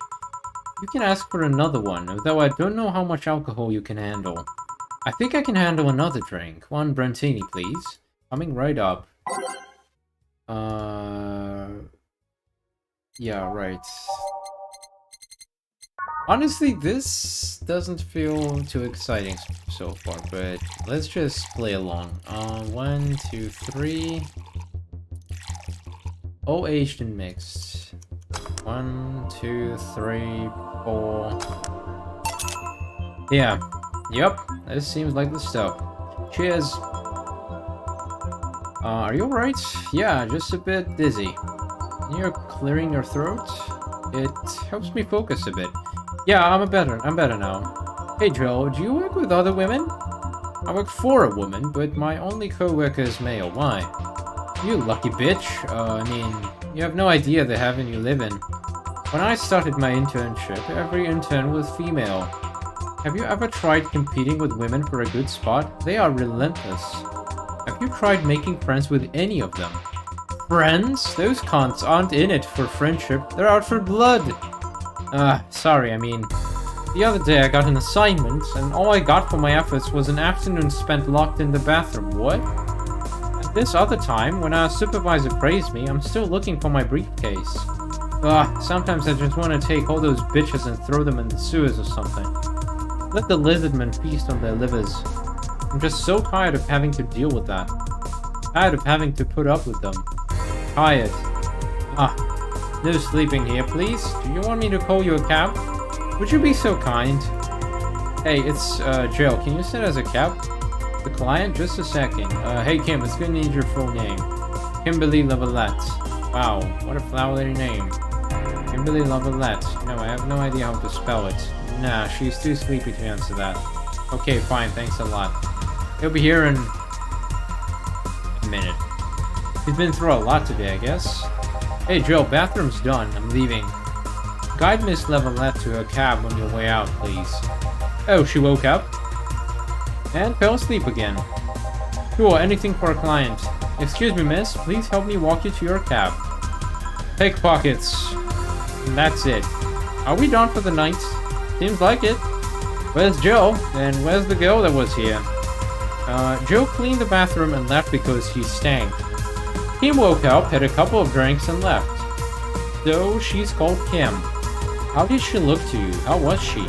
You can ask for another one, though I don't know how much alcohol you can handle. I think I can handle another drink. One Brentini, please. Coming right up. Yeah, right. Honestly, this doesn't feel too exciting so far, but let's just play along. 1, 2, 3. All aged and mixed. 1, 2, 3, 4. Yeah. Yep. This seems like the stuff. Cheers. Are you alright? Yeah, just a bit dizzy. You're clearing your throat? It helps me focus a bit. Yeah, I'm better now. Hey Joel, do you work with other women? I work for a woman, but my only co-worker is male. Why? You lucky bitch. I mean, you have no idea the heaven you live in. When I started my internship, every intern was female. Have you ever tried competing with women for a good spot? They are relentless. Have you tried making friends with any of them? Friends? Those cons aren't in it for friendship, they're out for blood. Sorry, I mean, the other day I got an assignment, and all I got for my efforts was an afternoon spent locked in the bathroom. What? At this other time, when our supervisor praised me, I'm still looking for my briefcase. Sometimes I just want to take all those bitches and throw them in the sewers or something. Let the lizardmen feast on their livers. I'm just so tired of having to deal with that. Tired of having to put up with them. Tired. No sleeping here, please. Do you want me to call you a cab? Would you be so kind? Hey, it's, Jill. Can you send us a cab? The client? Just a second. Hey, Kim, it's gonna need your full name. Kimberly Lavalette. Wow, what a flowery name. Kimberly Lavalette. No, I have no idea how to spell it. Nah, she's too sleepy to answer that. Okay, fine, thanks a lot. He'll be here in a minute. He's been through a lot today, I guess. Hey, Joe, bathroom's done. I'm leaving. Guide Miss Lavalette to her cab on your way out, please. Oh, she woke up? And fell asleep again. Sure, anything for a client. Excuse me, miss. Please help me walk you to your cab. Pickpockets. And that's it. Are we done for the night? Seems like it. Where's Joe? And where's the girl that was here? Joe cleaned the bathroom and left because he stank. Kim woke up, had a couple of drinks, and left. So, she's called Kim. How did she look to you? How was she?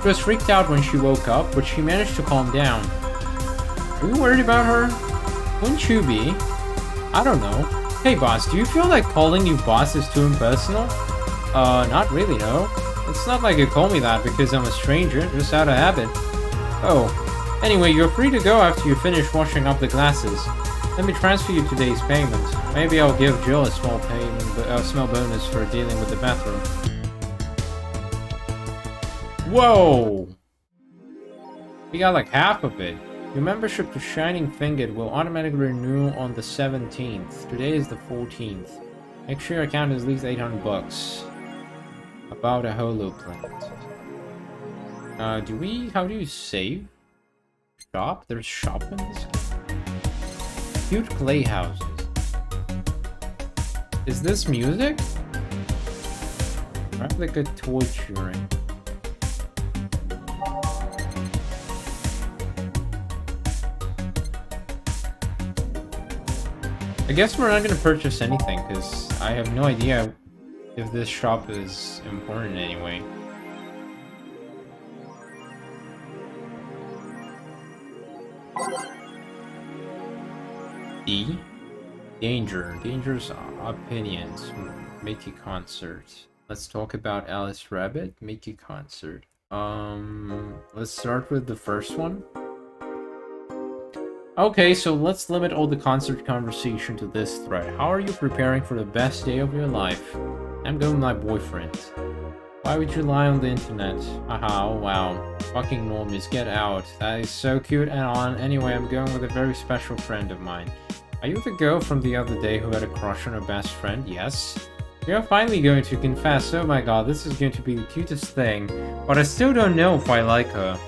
She was freaked out when she woke up, but she managed to calm down. Are you worried about her? Wouldn't you be? I don't know. Hey boss, do you feel like calling you boss is too impersonal? Not really, no. It's not like you call me that because I'm a stranger, just out of habit. Oh. Anyway, you're free to go after you finish washing up the glasses. Let me transfer you today's payment. Maybe I'll give Jill a small small bonus for dealing with the bathroom. Whoa! We got like half of it. Your membership to Shining Fingered will automatically renew on the 17th. Today is the 14th. Make sure your account is at least 800 bucks. About a holo plant. How do you save? Shop? There's shop in this? Cute clay houses. Is this music? Perhaps like a torturing. I guess we're not gonna purchase anything because I have no idea if this shop is important anyway. D? Dangerous opinions. Mickey concert. Let's talk about Alice Rabbit. Mickey concert. Let's start with the first one. Okay, so let's limit all the concert conversation to this thread. How are you preparing for the best day of your life? I'm going with my boyfriend. Why would you lie on the internet? Haha, oh wow. Fucking normies, get out. That is so cute and on. Anyway, I'm going with a very special friend of mine. Are you the girl from the other day who had a crush on her best friend? Yes. You're finally going to confess. Oh my god, this is going to be the cutest thing. But I still don't know if I like her.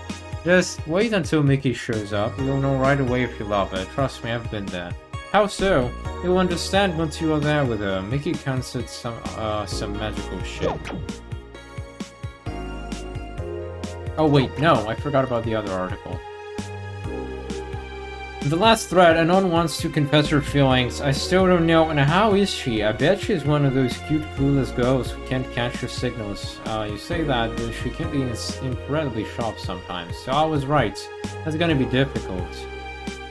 Just wait until Mickey shows up. You'll know right away if you love her. Trust me, I've been there. How so? You'll understand once you are there with her. Mickey concerts some magical shit. Oh wait, no, I forgot about the other article. The last thread, Anon wants to confess her feelings. I still don't know, and how is she? I bet she's one of those cute, clueless girls who can't catch your signals. You say that, but she can be incredibly sharp sometimes. So I was right. That's gonna be difficult.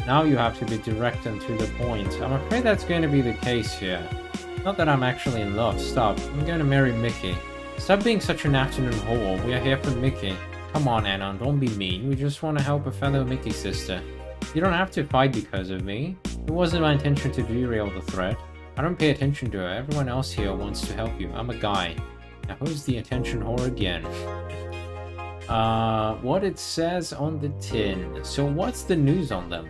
Now you have to be direct and to the point. I'm afraid that's going to be the case here. Not that I'm actually in love. Stop. I'm going to marry Mickey. Stop being such an afternoon whore. We are here for Mickey. Come on, Anna, don't be mean. We just want to help a fellow Mickey sister. You don't have to fight because of me. It wasn't my intention to derail the threat. I don't pay attention to her. Everyone else here wants to help you. I'm a guy. Now who's the attention whore again? What it says on the tin. So what's the news on them?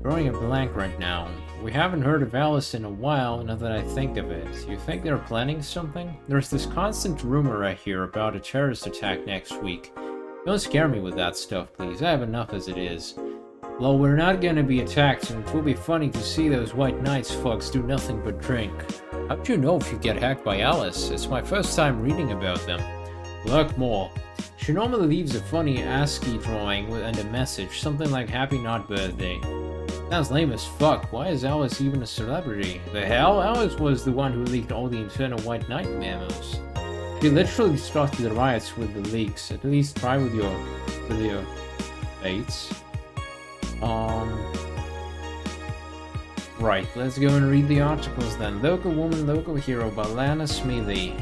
Drawing a blank right now. We haven't heard of Alice in a while, now that I think of it. You think they're planning something? There's this constant rumor I hear about a terrorist attack next week. Don't scare me with that stuff, please. I have enough as it is. Well, we're not gonna be attacked, and it will be funny to see those White Knights fucks do nothing but drink. How'd you know if you get hacked by Alice? It's my first time reading about them. Look more. She normally leaves a funny ASCII drawing and a message, something like Happy Not Birthday. Sounds lame as fuck. Why is Alice even a celebrity? The hell? Alice was the one who leaked all the internal White Knight memos. She literally started the riots with the leaks. At least try with your dates. Right, let's go and read the articles then. Local Woman, Local Hero by Lana Smealy.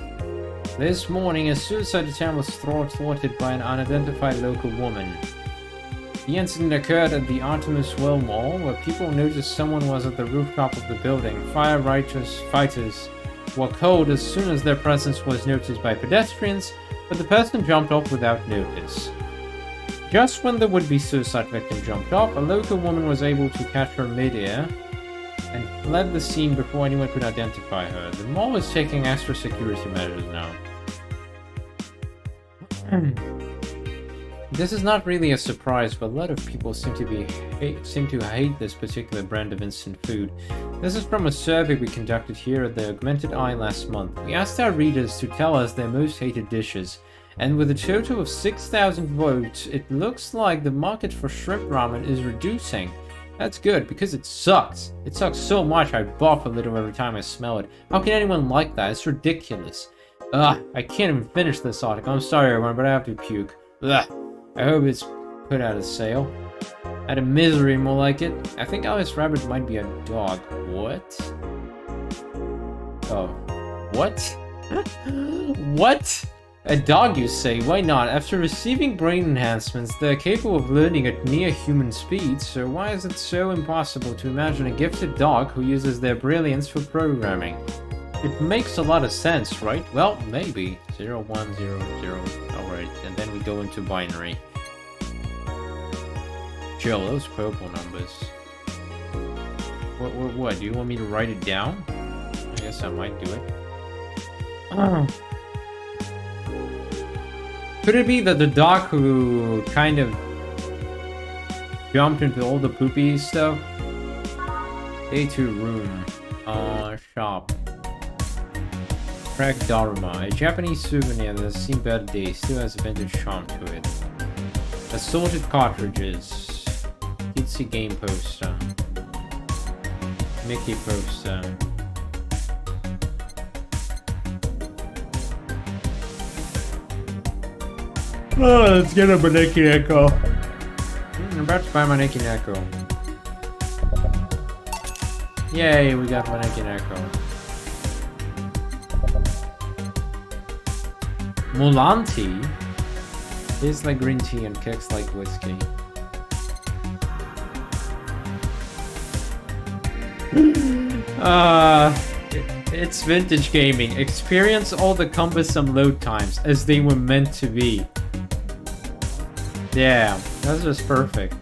This morning, a suicide attempt was thwarted by an unidentified local woman. The incident occurred at the Artemis Well Mall, where people noticed someone was at the rooftop of the building. Fighters were called as soon as their presence was noticed by pedestrians, but the person jumped off without notice. Just when the would-be suicide victim jumped off, a local woman was able to catch her mid-air and fled the scene before anyone could identify her. The mall is taking extra security measures now. This is not really a surprise, but a lot of people seem to hate this particular brand of instant food. This is from a survey we conducted here at the Augmented Eye last month. We asked our readers to tell us their most hated dishes, and with a total of 6,000 votes, it looks like the market for shrimp ramen is reducing. That's good, because it sucks. It sucks so much I barf a little every time I smell it. How can anyone like that? It's ridiculous. Ugh, I can't even finish this article. I'm sorry everyone, but I have to puke. Ugh. I hope it's put out of sale. Out of misery, more like it. I think Alice Rabbit might be a dog. What? Oh. What? What? A dog, you say? Why not? After receiving brain enhancements, they're capable of learning at near human speed, so why is it so impossible to imagine a gifted dog who uses their brilliance for programming? It makes a lot of sense, right? Well, maybe. 0, 1, 0, 0. Alright, and then we go into binary. Chill, those purple numbers. What? Do you want me to write it down? I guess I might do it. Could it be that the dog who kind of jumped into all the poopy stuff? Day 2 room. Shop. Craig Dharma, a Japanese souvenir that has seen better days, still has a vintage charm to it. Assorted cartridges. Cutesy game poster. Mickey poster. Oh, let's get a Maneki Neko. I'm about to buy Maneki Neko. Yay, we got Maneki Neko. Mulanti tastes like green tea and kicks like whiskey. It's vintage gaming. Experience all the cumbersome load times as they were meant to be. Yeah, that's just perfect.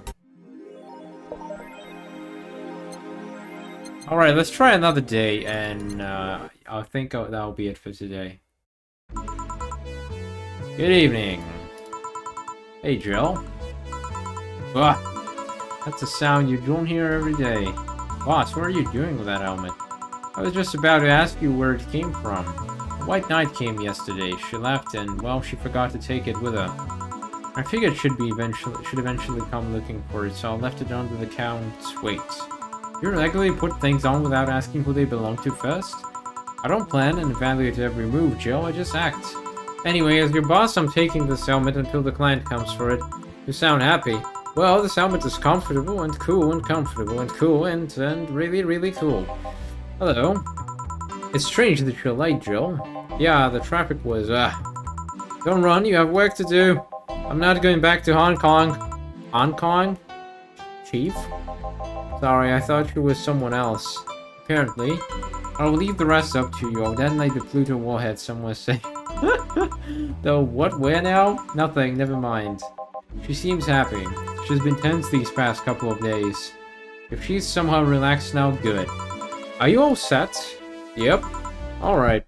Alright, let's try another day, and I think that'll be it for today. Good evening. Hey, Jill. That's a sound you don't hear every day. Boss, what are you doing with that helmet? I was just about to ask you where it came from. A White Knight came yesterday. She left and, well, she forgot to take it with her. I figured it should eventually come looking for it, so I left it under the count's weight. You regularly put things on without asking who they belong to first? I don't plan and evaluate every move, Jill. I just act. Anyway, as your boss, I'm taking this helmet until the client comes for it. You sound happy. Well, this helmet is comfortable and cool and comfortable and cool and really, really cool. Hello. It's strange that you're late, Jill. Yeah, the traffic was, Don't run, you have work to do. I'm not going back to Hong Kong. Hong Kong? Chief? Sorry, I thought you were someone else. Apparently. I'll leave the rest up to you. I'll detonate the Pluto warhead somewhere safe. Though, what? Where now? Nothing, never mind. She seems happy. She's been tense these past couple of days. If she's somehow relaxed now, good. Are you all set? Yep. Alright.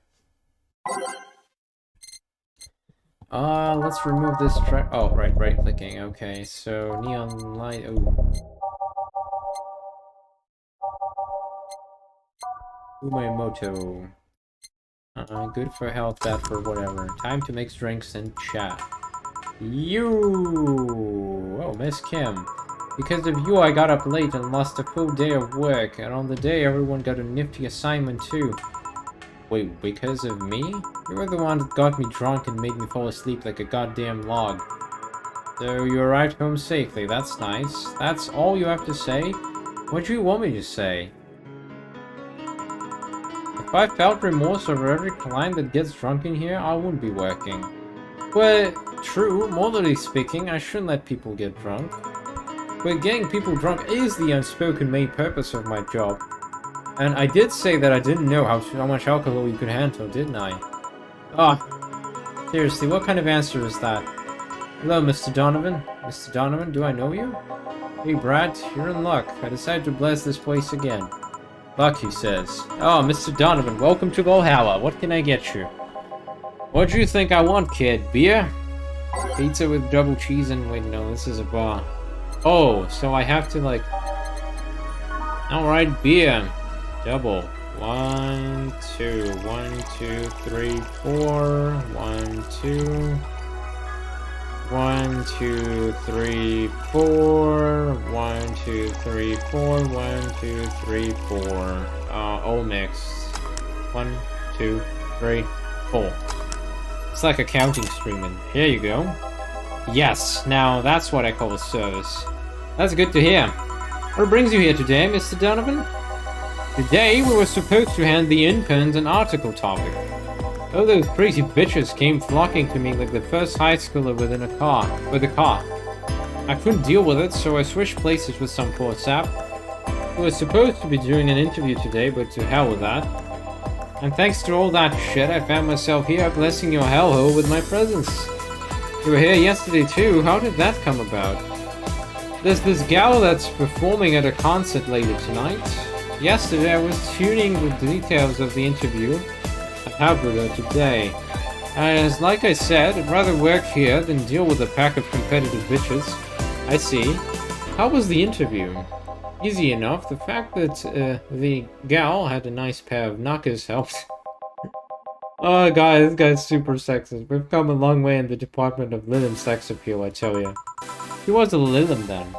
Let's remove this track. Oh, right clicking. Okay, so neon light. Oh. Umaimoto. Good for health, bad for whatever. Time to mix drinks and chat. You! Oh, Miss Kim. Because of you, I got up late and lost a full day of work, and on the day, everyone got a nifty assignment too. Wait, because of me? You were the one that got me drunk and made me fall asleep like a goddamn log. So you arrived home safely, that's nice. That's all you have to say? What do you want me to say? If I felt remorse over every client that gets drunk in here, I wouldn't be working. But, true, morally speaking, I shouldn't let people get drunk. But getting people drunk is the unspoken main purpose of my job. And I did say that I didn't know how much alcohol you could handle, didn't I? Seriously, what kind of answer is that? Hello, Mr. Donovan. Mr. Donovan, do I know you? Hey, Brad, you're in luck. I decided to bless this place again. Luck, he says. Oh, Mr. Donovan, welcome to Valhalla. What can I get you? What do you think I want, kid? Beer? Pizza with double cheese and... Wait, no, this is a bar. Oh, so I have to, like... Alright, beer. Double. 1, 2, 1, 2, 3, 4. 1, 2. 1, 2, 3, 4. 1, 2, 3, 4. 1, 2, 3, 4. All mixed. 1, 2, 3, 4. It's like a counting streaming. Here you go. Yes, now that's what I call a service. That's good to hear. What brings you here today, Mr. Donovan? Today, we were supposed to hand the interns an article topic. All those crazy bitches came flocking to me like the first high schooler with a car. I couldn't deal with it, so I switched places with some poor sap. We were supposed to be doing an interview today, but to hell with that. And thanks to all that shit, I found myself here blessing your hellhole with my presence. You were here yesterday too, how did that come about? There's this gal that's performing at a concert later tonight. Yesterday I was tuning the details of the interview I have with her today. As like I said, I'd rather work here than deal with a pack of competitive bitches. I see. How was the interview? Easy enough. The fact that the gal had a nice pair of knockers helped. Oh guys, this guy's super sexist. We've come a long way in the department of Lillim sex appeal, I tell you. He was a Lillim then.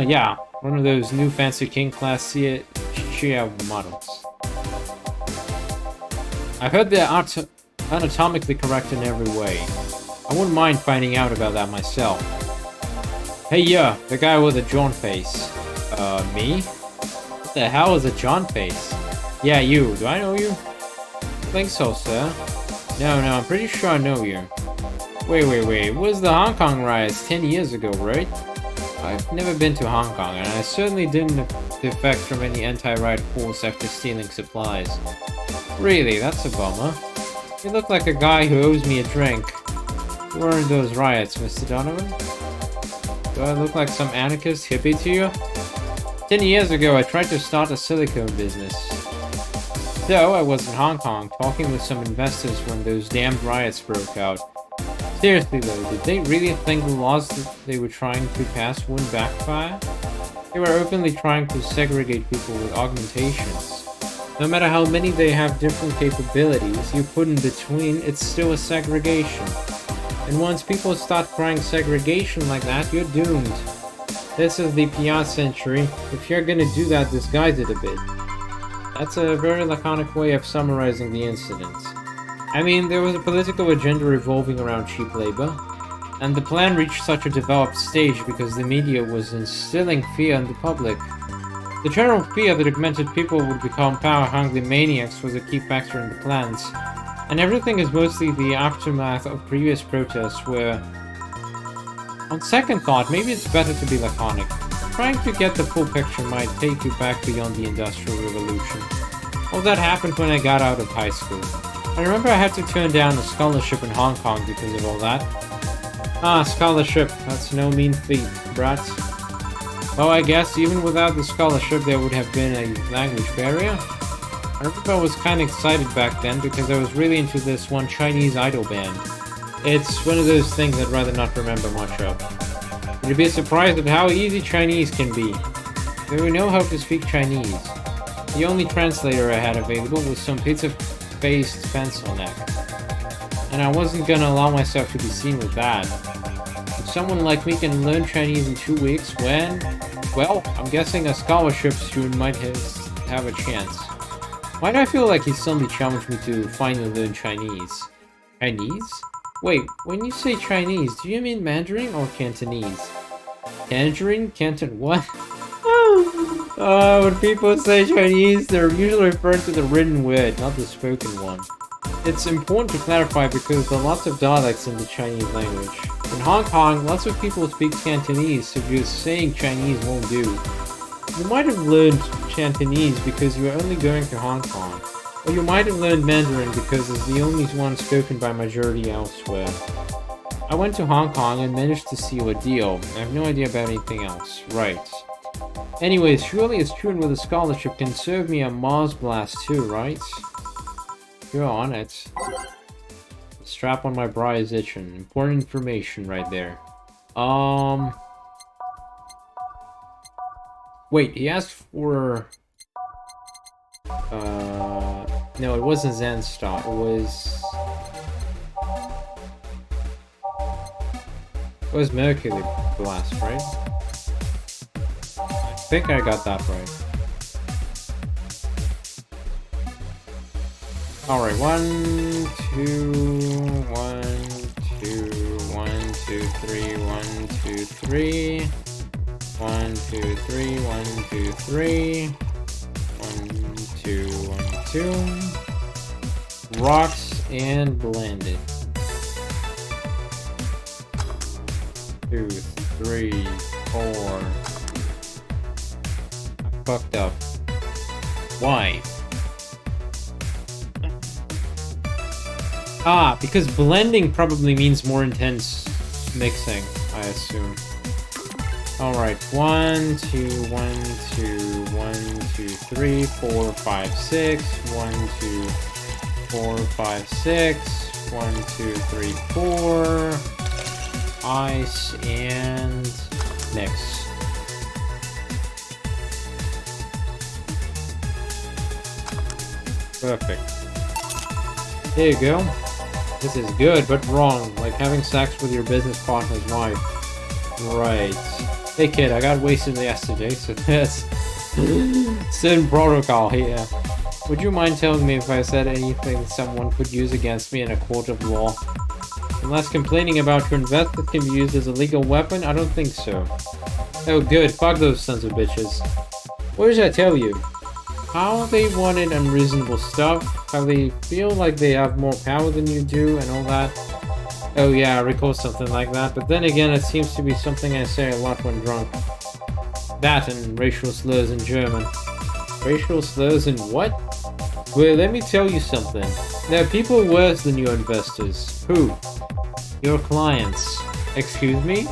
Yeah. One of those new fancy king class Chia models. I've heard they're anatomically correct in every way. I wouldn't mind finding out about that myself. Hey, yeah, the guy with the John face. Me? What the hell is a John face? Yeah, you. Do I know you? I think so, sir. No, I'm pretty sure I know you. Wait. It was the Hong Kong riots 10 years ago, right? I've never been to Hong Kong, and I certainly didn't defect from any anti-riot force after stealing supplies. Really, that's a bummer. You look like a guy who owes me a drink. Who were in those riots, Mr. Donovan? Do I look like some anarchist hippie to you? 10 years ago, I tried to start a silicone business. So, I was in Hong Kong, talking with some investors when those damned riots broke out. Seriously though, did they really think the laws that they were trying to pass wouldn't backfire? They were openly trying to segregate people with augmentations. No matter how many they have different capabilities you put in between, it's still a segregation. And once people start crying segregation like that, you're doomed. This is the PR century. If you're gonna do that, disguise it a bit. That's a very laconic way of summarizing the incident. I mean, there was a political agenda revolving around cheap labor. And the plan reached such a developed stage because the media was instilling fear in the public. The general fear that augmented people would become power-hungry maniacs was a key factor in the plans. And everything is mostly the aftermath of previous protests where... On second thought, maybe it's better to be laconic. Trying to get the full picture might take you back beyond the Industrial Revolution. All that happened when I got out of high school. I remember I had to turn down a scholarship in Hong Kong because of all that. Ah, scholarship. That's no mean feat, brat. Well, I guess even without the scholarship there would have been a language barrier. I remember I was kinda excited back then because I was really into this one Chinese idol band. It's one of those things I'd rather not remember much of. You'd be surprised at how easy Chinese can be. They would know how to speak Chinese. The only translator I had available was some pizza-faced pencil neck. And I wasn't gonna allow myself to be seen with that. If someone like me can learn Chinese in 2 weeks, when... Well, I'm guessing a scholarship student might have a chance. Why do I feel like he suddenly challenged me to finally learn Chinese? Chinese? Wait, when you say Chinese, do you mean Mandarin or Cantonese? Tangerine? Canton what? When people say Chinese, they're usually referring to the written word, not the spoken one. It's important to clarify because there are lots of dialects in the Chinese language. In Hong Kong, lots of people speak Cantonese, so just saying Chinese won't do. You might have learned Cantonese because you were only going to Hong Kong. Or you might have learned Mandarin because it's the only one spoken by majority elsewhere. I went to Hong Kong and managed to seal a deal. I have no idea about anything else. Right. Anyways, surely a student with a scholarship can serve me a Mars blast too, right? You're on it. The strap on my bra is itching. Important information right there. Wait, he asked for... No, it wasn't Zanstar. It was... It was Mercury Blast, right? I think I got that right. Alright, 1, 2, 1, 2, 1, 2, 3, 1, 2, 3. 1, 2, 3, 1, 2, 3. 1, 2, 1, 2. Rocks and blended. 2, 3, 4. I fucked up. Why? Ah, because blending probably means more intense mixing, I assume. Alright, 1, 2, 1, 2, 1, 2, 3, 4, 5, 6, 1, 2, 4, 5, 6, 1, 2, 3, 4, ice, and mix. Perfect. There you go. This is good, but wrong. Like having sex with your business partner's wife. Right. Hey kid, I got wasted yesterday, so that's certain protocol here. Would you mind telling me if I said anything someone could use against me in a court of law? Unless complaining about your investment can be used as a legal weapon, I don't think so. Oh good, fuck those sons of bitches. What did I tell you? How they wanted unreasonable stuff, how they feel like they have more power than you do, and all that. Oh yeah, I recall something like that, but then again it seems to be something I say a lot when drunk. That and racial slurs in German. Racial slurs in what? Well, let me tell you something. There are people worse than your investors. Who? Your clients. Excuse me?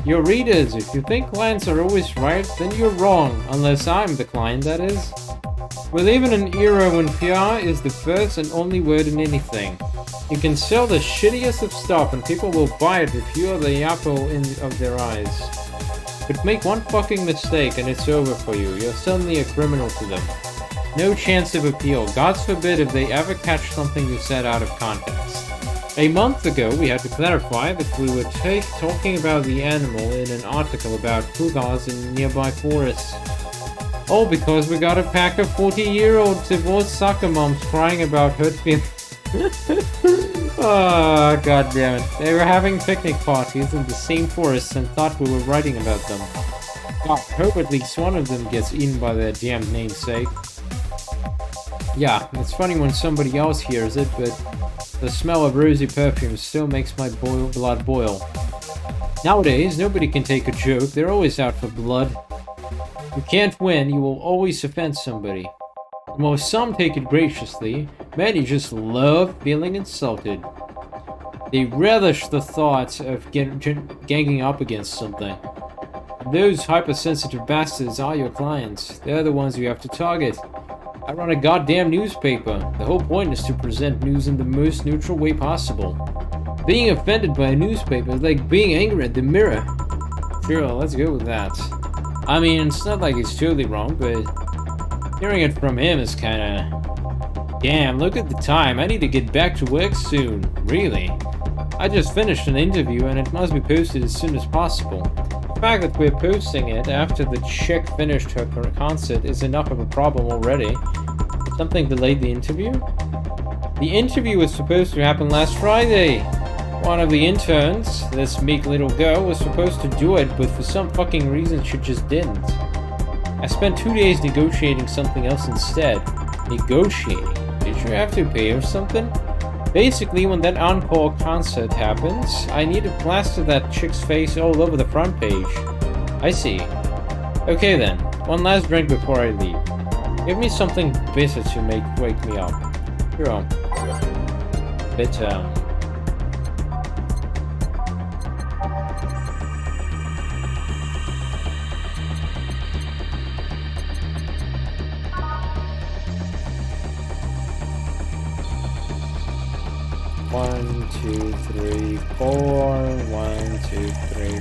Your readers. If you think clients are always right, then you're wrong. Unless I'm the client, that is. We live in an era when PR is the first and only word in anything. You can sell the shittiest of stuff and people will buy it if you are the apple of their eyes. But make one fucking mistake and it's over for you. You're suddenly a criminal to them. No chance of appeal. God forbid if they ever catch something you said out of context. A month ago, we had to clarify that we were talking about the animal in an article about cougars in nearby forests. All because we got a pack of 40-year-old divorced soccer moms crying about hurt feelings. Oh, god damn it. They were having picnic parties in the same forest and thought we were writing about them. God, I hope at least one of them gets eaten by their damned namesake. Yeah, it's funny when somebody else hears it, but the smell of rosy perfume still makes my blood boil. Nowadays, nobody can take a joke, they're always out for blood. You can't win, you will always offend somebody. While some take it graciously, many just love feeling insulted. They relish the thought of ganging up against something. Those hypersensitive bastards are your clients. They're the ones you have to target. I run a goddamn newspaper. The whole point is to present news in the most neutral way possible. Being offended by a newspaper is like being angry at the mirror. Sure, let's go with that. I mean, it's not like he's totally wrong, but hearing it from him is kinda... Damn, look at the time. I need to get back to work soon. Really? I just finished an interview and it must be posted as soon as possible. The fact that we're posting it after the chick finished her concert is enough of a problem already. Something delayed the interview? The interview was supposed to happen last Friday. One of the interns, this meek little girl, was supposed to do it, but for some fucking reason she just didn't. I spent 2 days negotiating something else instead. Negotiating? Did you have to pay or something? Basically, when that encore concert happens, I need to plaster that chick's face all over the front page. I see. Okay then, one last drink before I leave. Give me something bitter to wake me up. Sure. Bitter. One, two, three, four. 1, 2, 3,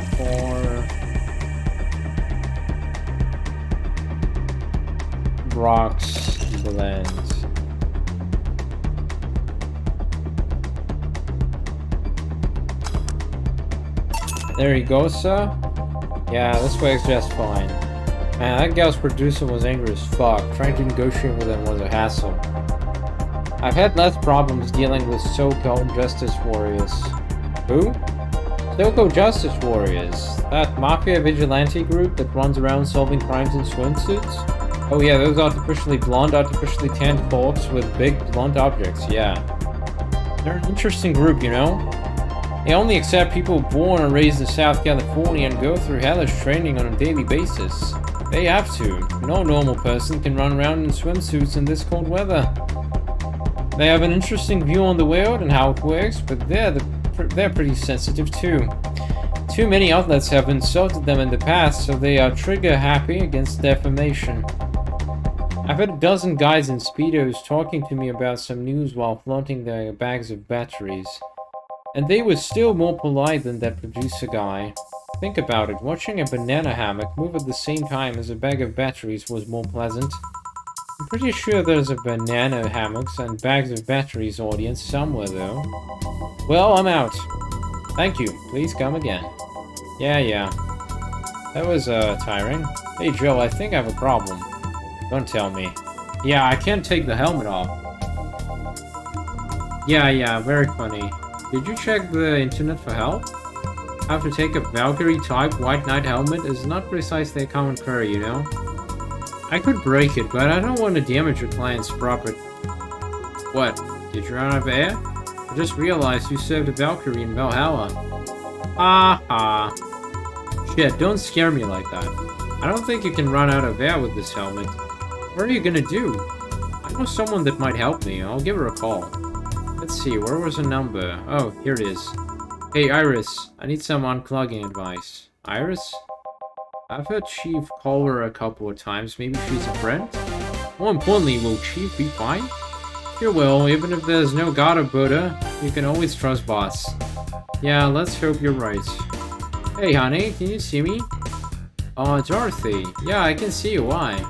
4. Rocks blend. There you go, sir. Yeah, this works just fine. Man, that gal's producer was angry as fuck. Trying to negotiate with him was a hassle. I've had less problems dealing with so-called justice warriors. Who? So-called justice warriors. That mafia vigilante group that runs around solving crimes in swimsuits? Oh yeah, those artificially blonde, artificially tanned folks with big blunt objects, yeah. They're an interesting group, you know? They only accept people born and raised in South California and go through hellish training on a daily basis. They have to. No normal person can run around in swimsuits in this cold weather. They have an interesting view on the world and how it works, but they're pretty sensitive too. Too many outlets have insulted them in the past, so they are trigger happy against defamation. I've had a dozen guys in Speedos talking to me about some news while flaunting their bags of batteries. And they were still more polite than that producer guy. Think about it, watching a banana hammock move at the same time as a bag of batteries was more pleasant. I'm pretty sure there's a banana hammocks and bags of batteries audience somewhere though. Well, I'm out. Thank you. Please come again. Yeah. That was, tiring. Hey, Joe, I think I have a problem. Don't tell me. Yeah, I can't take the helmet off. Yeah, very funny. Did you check the internet for help? How to take a Valkyrie-type White Knight helmet is not precisely a common query, you know? I could break it, but I don't want to damage your client's property. What? Did you run out of air? I just realized you served a Valkyrie in Valhalla. Ha. Shit, don't scare me like that. I don't think you can run out of air with this helmet. What are you gonna do? I know someone that might help me. I'll give her a call. Let's see, where was her number? Oh, here it is. Hey, Iris. I need some unclogging advice. Iris? I've heard Chief call her a couple of times. Maybe she's a friend? More importantly, will Chief be fine? Sure will. Even if there's no God or Buddha, you can always trust Boss. Yeah, let's hope you're right. Hey, honey, can you see me? Oh, Dorothy. Yeah, I can see you. Why?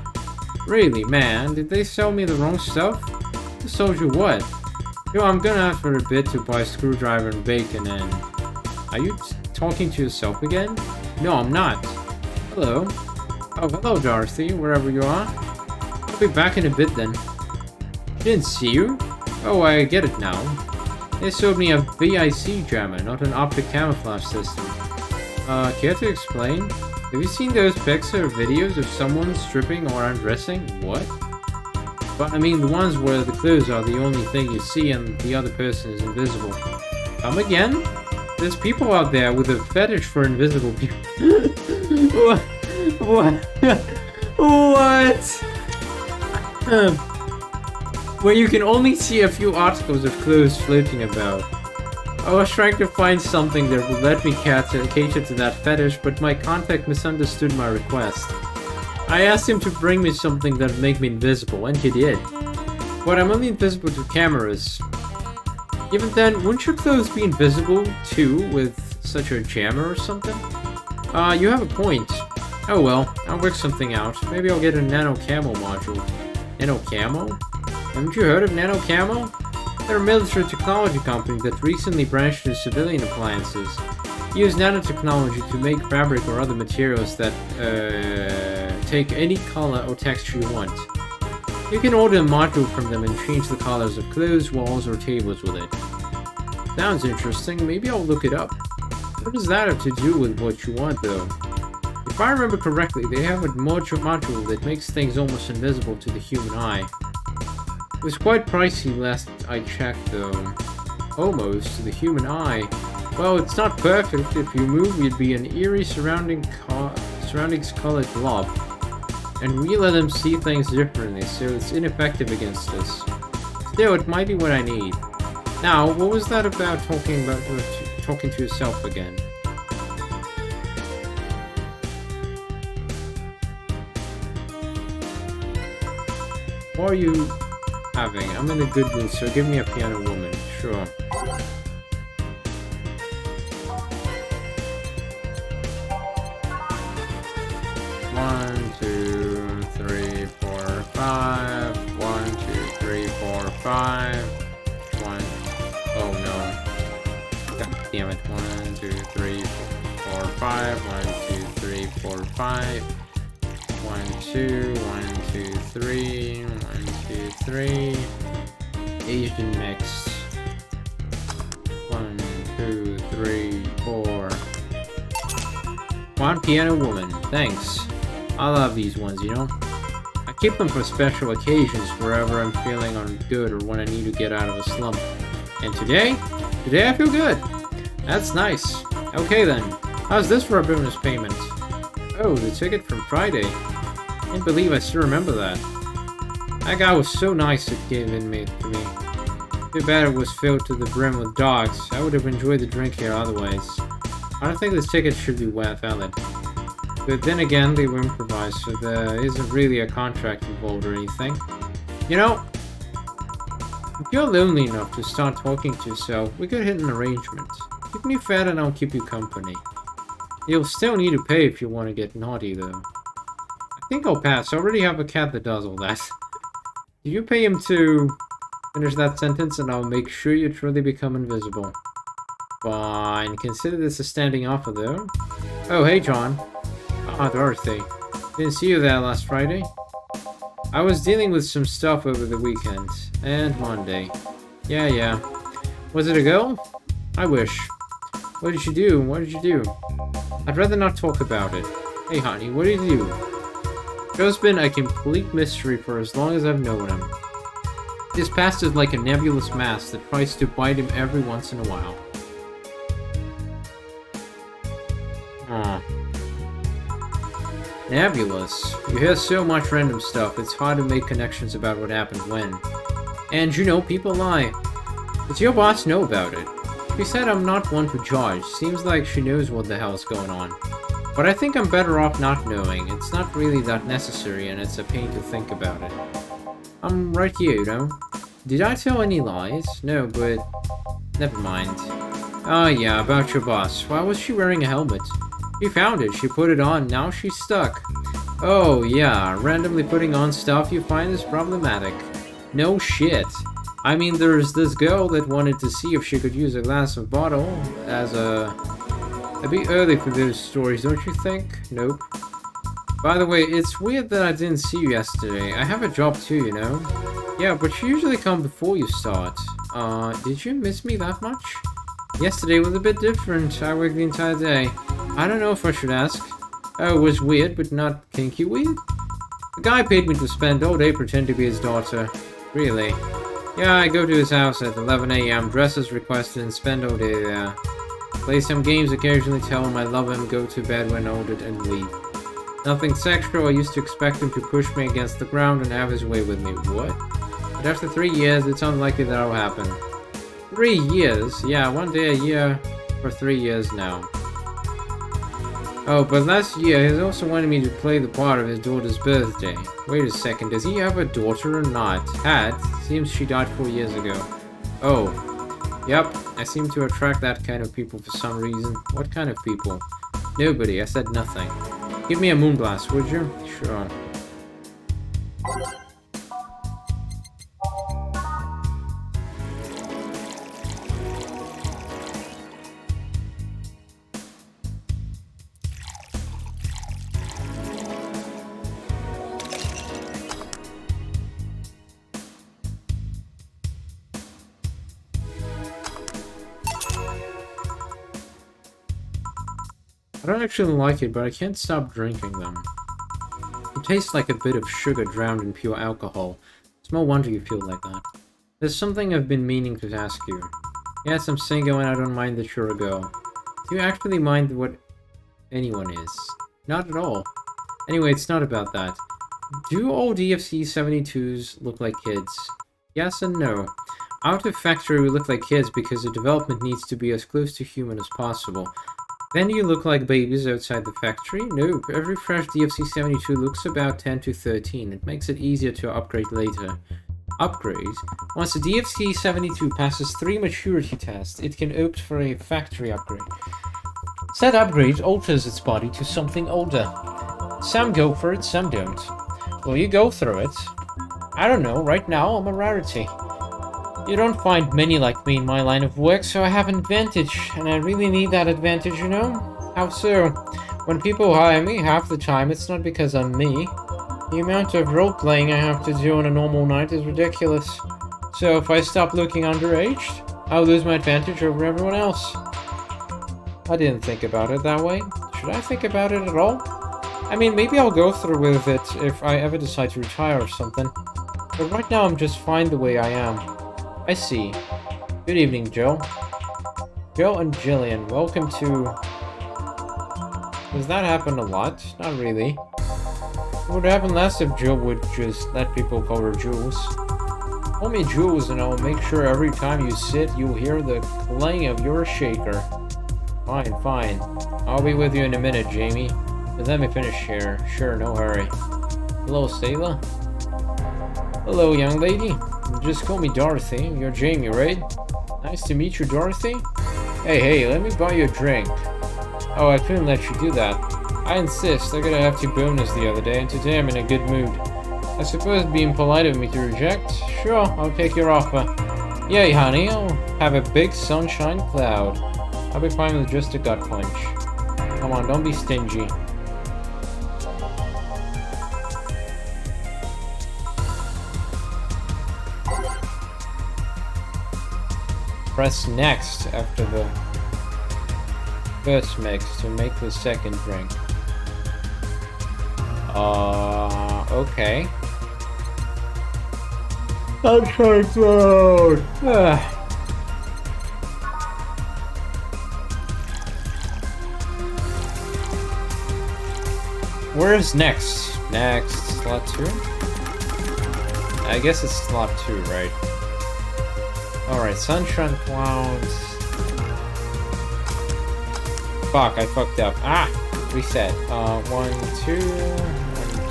Really, man? Did they sell me the wrong stuff? Who sold you what? Yo, I'm gonna have for a bit to buy a screwdriver and bacon and... Are you talking to yourself again? No, I'm not. Hello. Oh, hello, Dorothy, wherever you are. I'll be back in a bit then. Didn't see you? Oh, I get it now. They sold me a VIC jammer, not an optic camouflage system. Care to explain? Have you seen those pics or videos of someone stripping or undressing? What? But I mean the ones where the clothes are the only thing you see and the other person is invisible. Come again? There's people out there with a fetish for invisible people. What? What? Where you can only see a few articles of clothes floating about. I was trying to find something that would let me cater to that fetish, but my contact misunderstood my request. I asked him to bring me something that would make me invisible, and he did. But I'm only invisible to cameras. Even then, wouldn't your clothes be invisible too, with such a jammer or something? You have a point. Oh well, I'll work something out. Maybe I'll get a nano camo module. Nano camo? Haven't you heard of nano camo? They're a military technology company that recently branched into civilian appliances. Use nanotechnology to make fabric or other materials that take any color or texture you want. You can order a module from them and change the colors of clothes, walls, or tables with it. Sounds interesting. Maybe I'll look it up. What does that have to do with what you want, though? If I remember correctly, they have a module that makes things almost invisible to the human eye. It was quite pricey last I checked, though. Almost to the human eye. Well, it's not perfect. If you move, you'd be an eerie surroundings colored blob. And we let them see things differently, so it's ineffective against us. Still, it might be what I need. Now, what was that about talking to yourself again? What are you having? I'm in a good mood, so give me a piano woman. Sure. One, two, three, four, five. 1, 2, 3, 4, 5. One. Oh no. God damn it. 1, 2, 3, 4, 5. 1, 2, 3, 4, 5. 1, 2, 1, 2, 3. 1, 2, 3. Asian mix. 1, 2, 3, 4. One piano woman. Thanks. I love these ones, you know? I keep them for special occasions, wherever I'm feeling good or when I need to get out of a slump. And today I feel good. That's nice. Okay then, how's this for a bonus payment? Oh, the ticket from Friday. Can't believe I still remember that. That guy was so nice at giving it to me. Too bad it was filled to the brim with dogs. I would have enjoyed the drink here otherwise. I don't think this ticket should be valid. But then again, they were improvised, so there isn't really a contract involved or anything. You know, if you're lonely enough to start talking to yourself, we could hit an arrangement. Keep me fed and I'll keep you company. You'll still need to pay if you want to get naughty, though. I think I'll pass. I already have a cat that does all that. Do you pay him to finish that sentence and I'll make sure you truly become invisible. Fine. Consider this a standing offer, though. Oh, hey, John. Ah, Dorothy. Didn't see you there last Friday. I was dealing with some stuff over the weekend. And Monday. Yeah. Was it a girl? I wish. What did you do? What did you do? I'd rather not talk about it. Hey, honey, what did you do? Joe's been a complete mystery for as long as I've known him. His past is like a nebulous mass that tries to bite him every once in a while. Aw. Nebulous. You hear so much random stuff, it's hard to make connections about what happened when. And you know, people lie. Does your boss know about it? She said I'm not one to judge. Seems like she knows what the hell's going on. But I think I'm better off not knowing. It's not really that necessary and it's a pain to think about it. I'm right here, you know? Did I tell any lies? No, but... never mind. Oh yeah, about your boss. Why was she wearing a helmet? She found it, she put it on, now she's stuck. Oh yeah, randomly putting on stuff you find is problematic. No shit. I mean, there's this girl that wanted to see if she could use a glass of bottle as a... A bit early for those stories, don't you think? Nope. By the way, it's weird that I didn't see you yesterday. I have a job too, you know? Yeah, but you usually come before you start. Did you miss me that much? Yesterday was a bit different. I worked the entire day. I don't know if I should ask. Oh, it was weird, but not kinky weird? The guy paid me to spend all day pretending to be his daughter. Really? Yeah, I go to his house at 11 AM, dress as requested, and spend all day there. Play some games, occasionally tell him I love him, go to bed when ordered, and leave. Nothing sexual. I used to expect him to push me against the ground and have his way with me. What? But after 3 years, it's unlikely that'll happen. 3 years? Yeah, 1 day a year for 3 years now. Oh, but last year, he also wanted me to play the part of his daughter's birthday. Wait a second, does he have a daughter or not? Had. Seems she died 4 years ago. Oh. Yep, I seem to attract that kind of people for some reason. What kind of people? Nobody, I said nothing. Give me a moonglass, would you? Sure. I don't actually like it, but I can't stop drinking them. It tastes like a bit of sugar drowned in pure alcohol. It's no wonder you feel like that. There's something I've been meaning to ask you. Yes, I'm single and I don't mind that you're a girl. Do you actually mind what anyone is? Not at all. Anyway, it's not about that. Do all DFC 72s look like kids? Yes and no. Out of factory we look like kids because the development needs to be as close to human as possible. Then you look like babies outside the factory? Nope, every fresh DFC 72 looks about 10 to 13. It makes it easier to upgrade later. Upgrade? Once the DFC 72 passes 3 maturity tests, it can opt for a factory upgrade. Said upgrade alters its body to something older. Some go for it, some don't. Will you go through it? I don't know, right now I'm a rarity. You don't find many like me in my line of work, so I have an advantage, and I really need that advantage, you know? How so? When people hire me, half the time it's not because I'm me. The amount of role-playing I have to do on a normal night is ridiculous. So if I stop looking underaged, I'll lose my advantage over everyone else. I didn't think about it that way. Should I think about it at all? I mean, maybe I'll go through with it if I ever decide to retire or something. But right now I'm just fine the way I am. I see. Good evening, Joe. Joe and Jillian, welcome to... Does that happen a lot? Not really. It would happen less if Joe would just let people call her Jules. Call me Jules and I'll make sure every time you sit, you'll hear the clang of your shaker. Fine, fine. I'll be with you in a minute, Jamie. But let me finish here. Sure, no hurry. Hello, Sailor. Hello, young lady. Just call me Dorothy. You're Jamie, right? Nice to meet you, Dorothy. Hey, let me buy you a drink. Oh, I couldn't let you do that. I insist. I got a hefty bonus the other day, and today I'm in a good mood. I suppose being polite of me to reject? Sure, I'll take your offer. Yay, honey, I'll have a big sunshine cloud. I'll be fine with just a gut punch. Come on, don't be stingy. Press next after the first mix to make the second drink. Okay. Sunshine cloud! Where's next? Next, slot 2? I guess it's slot 2, right? Alright, sunshine clouds. Fuck, I fucked up. Ah! Reset. 1, 2, 1,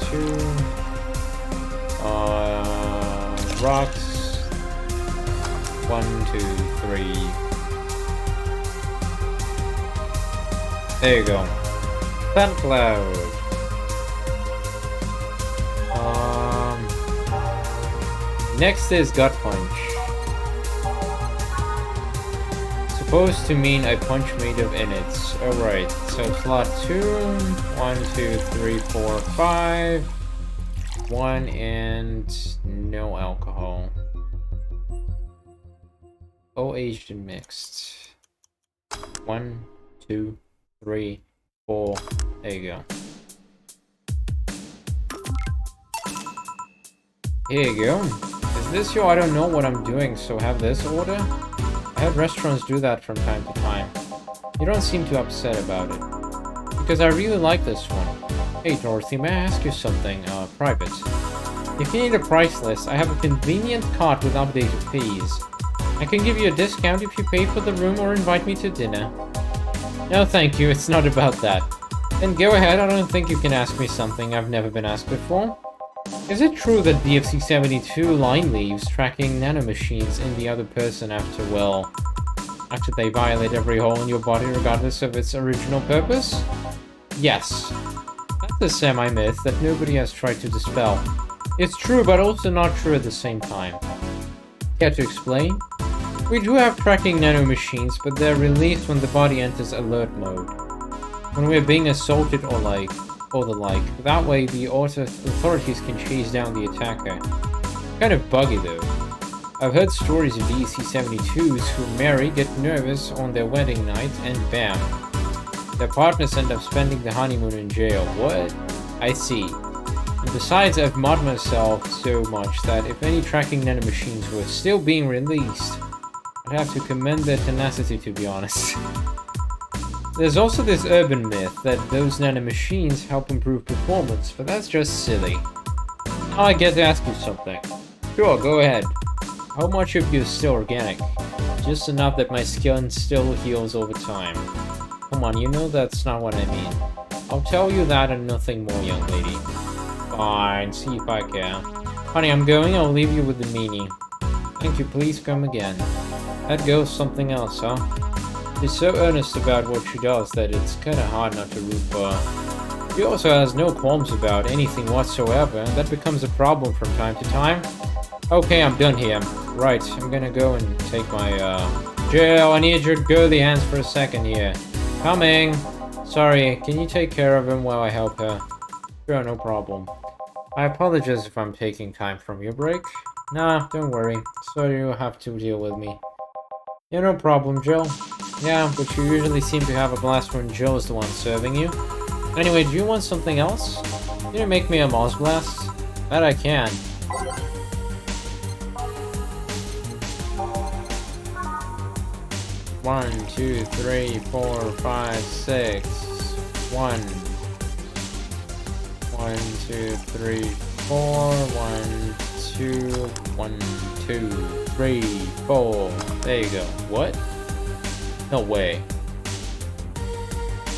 2. Rocks. 1, 2, 3. There you go. Sun cloud. Next is gut punch. Supposed to mean a punch made of innards. Alright, so slot 2, 1, 2, 3, 4, 5. 1 and no alcohol. all aged and mixed. 1, 2, 3, 4. There you go. Here you go. Is this your I don't know what I'm doing, so have this order? I heard restaurants do that from time to time. You don't seem too upset about it. Because I really like this one. Hey Dorothy, may I ask you something, private? If you need a price list, I have a convenient cart with updated fees. I can give you a discount if you pay for the room or invite me to dinner. No thank you, it's not about that. Then go ahead, I don't think you can ask me something I've never been asked before. Is it true that DFC-72 line leaves tracking nanomachines in the other person after they violate every hole in your body regardless of its original purpose? Yes. That's a semi-myth that nobody has tried to dispel. It's true, but also not true at the same time. Care to explain? We do have tracking nanomachines, but they're released when the body enters alert mode. When we're being assaulted or the like. That way, the authorities can chase down the attacker. Kind of buggy though. I've heard stories of DC-72s who marry, get nervous on their wedding night, and bam. Their partners end up spending the honeymoon in jail. What? I see. And besides, I've modded myself so much that if any tracking nanomachines were still being released, I'd have to commend their tenacity, to be honest. There's also this urban myth that those nanomachines help improve performance, but that's just silly. Now I get to ask you something. Sure, go ahead. How much of you is still organic? Just enough that my skin still heals over time. Come on, you know that's not what I mean. I'll tell you that and nothing more, young lady. Fine, see if I can. Honey, I'm going, I'll leave you with the meanie. Thank you, please come again. That goes something else, huh? She's so earnest about what she does that it's kinda hard not to root for her. She also has no qualms about anything whatsoever, and that becomes a problem from time to time. Okay, I'm done here. Right, I'm gonna go and take my, Jill, I need your girly hands for a second here. Coming! Sorry, can you take care of him while I help her? Sure, no problem. I apologize if I'm taking time from your break. Nah, don't worry. Sorry you have to deal with me. Yeah, no problem, Jill. Yeah, but you usually seem to have a blast when Jill is the one serving you. Anyway, do you want something else? Can you make me a Moss Blast? That I can. One, two, three, 4, 5, 6. 1. 1, 2, 3, 4. 1, 2, 1, 2, 3, 4. There you go. What? No way.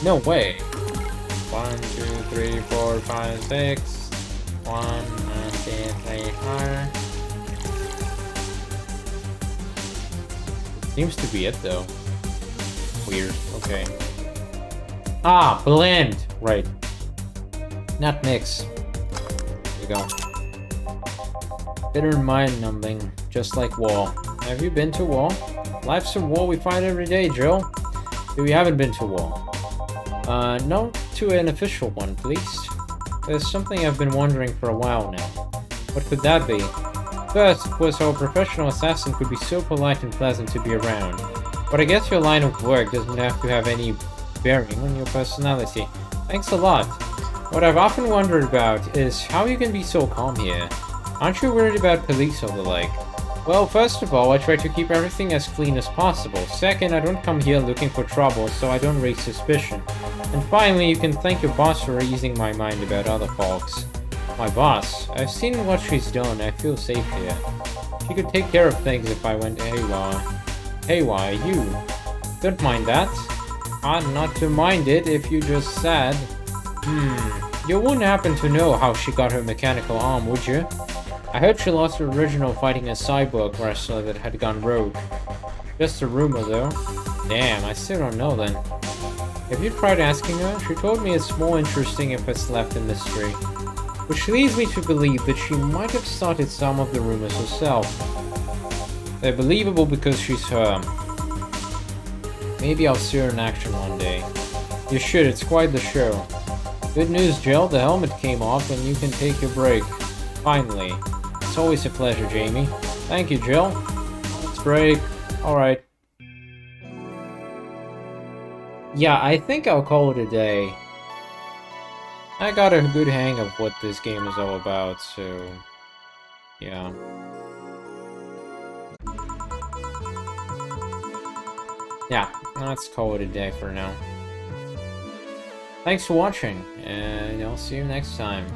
No way. 1, 2, 3, 4, 5, 6. 1, 2, 3, 4. Seems to be it though. Weird. Okay. Ah, blend. Right. Not mix. There you go. Bitter mind-numbing, just like Wall. Have you been to Wall? Life's a wall we fight every day, Jill. We haven't been to Wall. No, to an official one, please. There's something I've been wondering for a while now. What could that be? First, of course, our professional assassin could be so polite and pleasant to be around. But I guess your line of work doesn't have to have any bearing on your personality. Thanks a lot. What I've often wondered about is how you can be so calm here. Aren't you worried about police or the like? Well, first of all, I try to keep everything as clean as possible. Second, I don't come here looking for trouble, so I don't raise suspicion. And finally, you can thank your boss for easing my mind about other folks. My boss? I've seen what she's done, I feel safe here. She could take care of things if I went haywire. Haywire, you? Don't mind that. Hard not to mind it if you just said. You wouldn't happen to know how she got her mechanical arm, would you? I heard she lost her original fighting a cyborg wrestler that had gone rogue. Just a rumor though. Damn, I still don't know then. Have you tried asking her? She told me it's more interesting if it's left a mystery. Which leads me to believe that she might have started some of the rumors herself. They're believable because she's her. Maybe I'll see her in action one day. You should, it's quite the show. Good news, Jill, the helmet came off and you can take your break. Finally. It's always a pleasure, Jamie. Thank you, Jill. Let's break. Alright. Yeah, I think I'll call it a day. I got a good hang of what this game is all about, so... yeah. Yeah, let's call it a day for now. Thanks for watching, and I'll see you next time.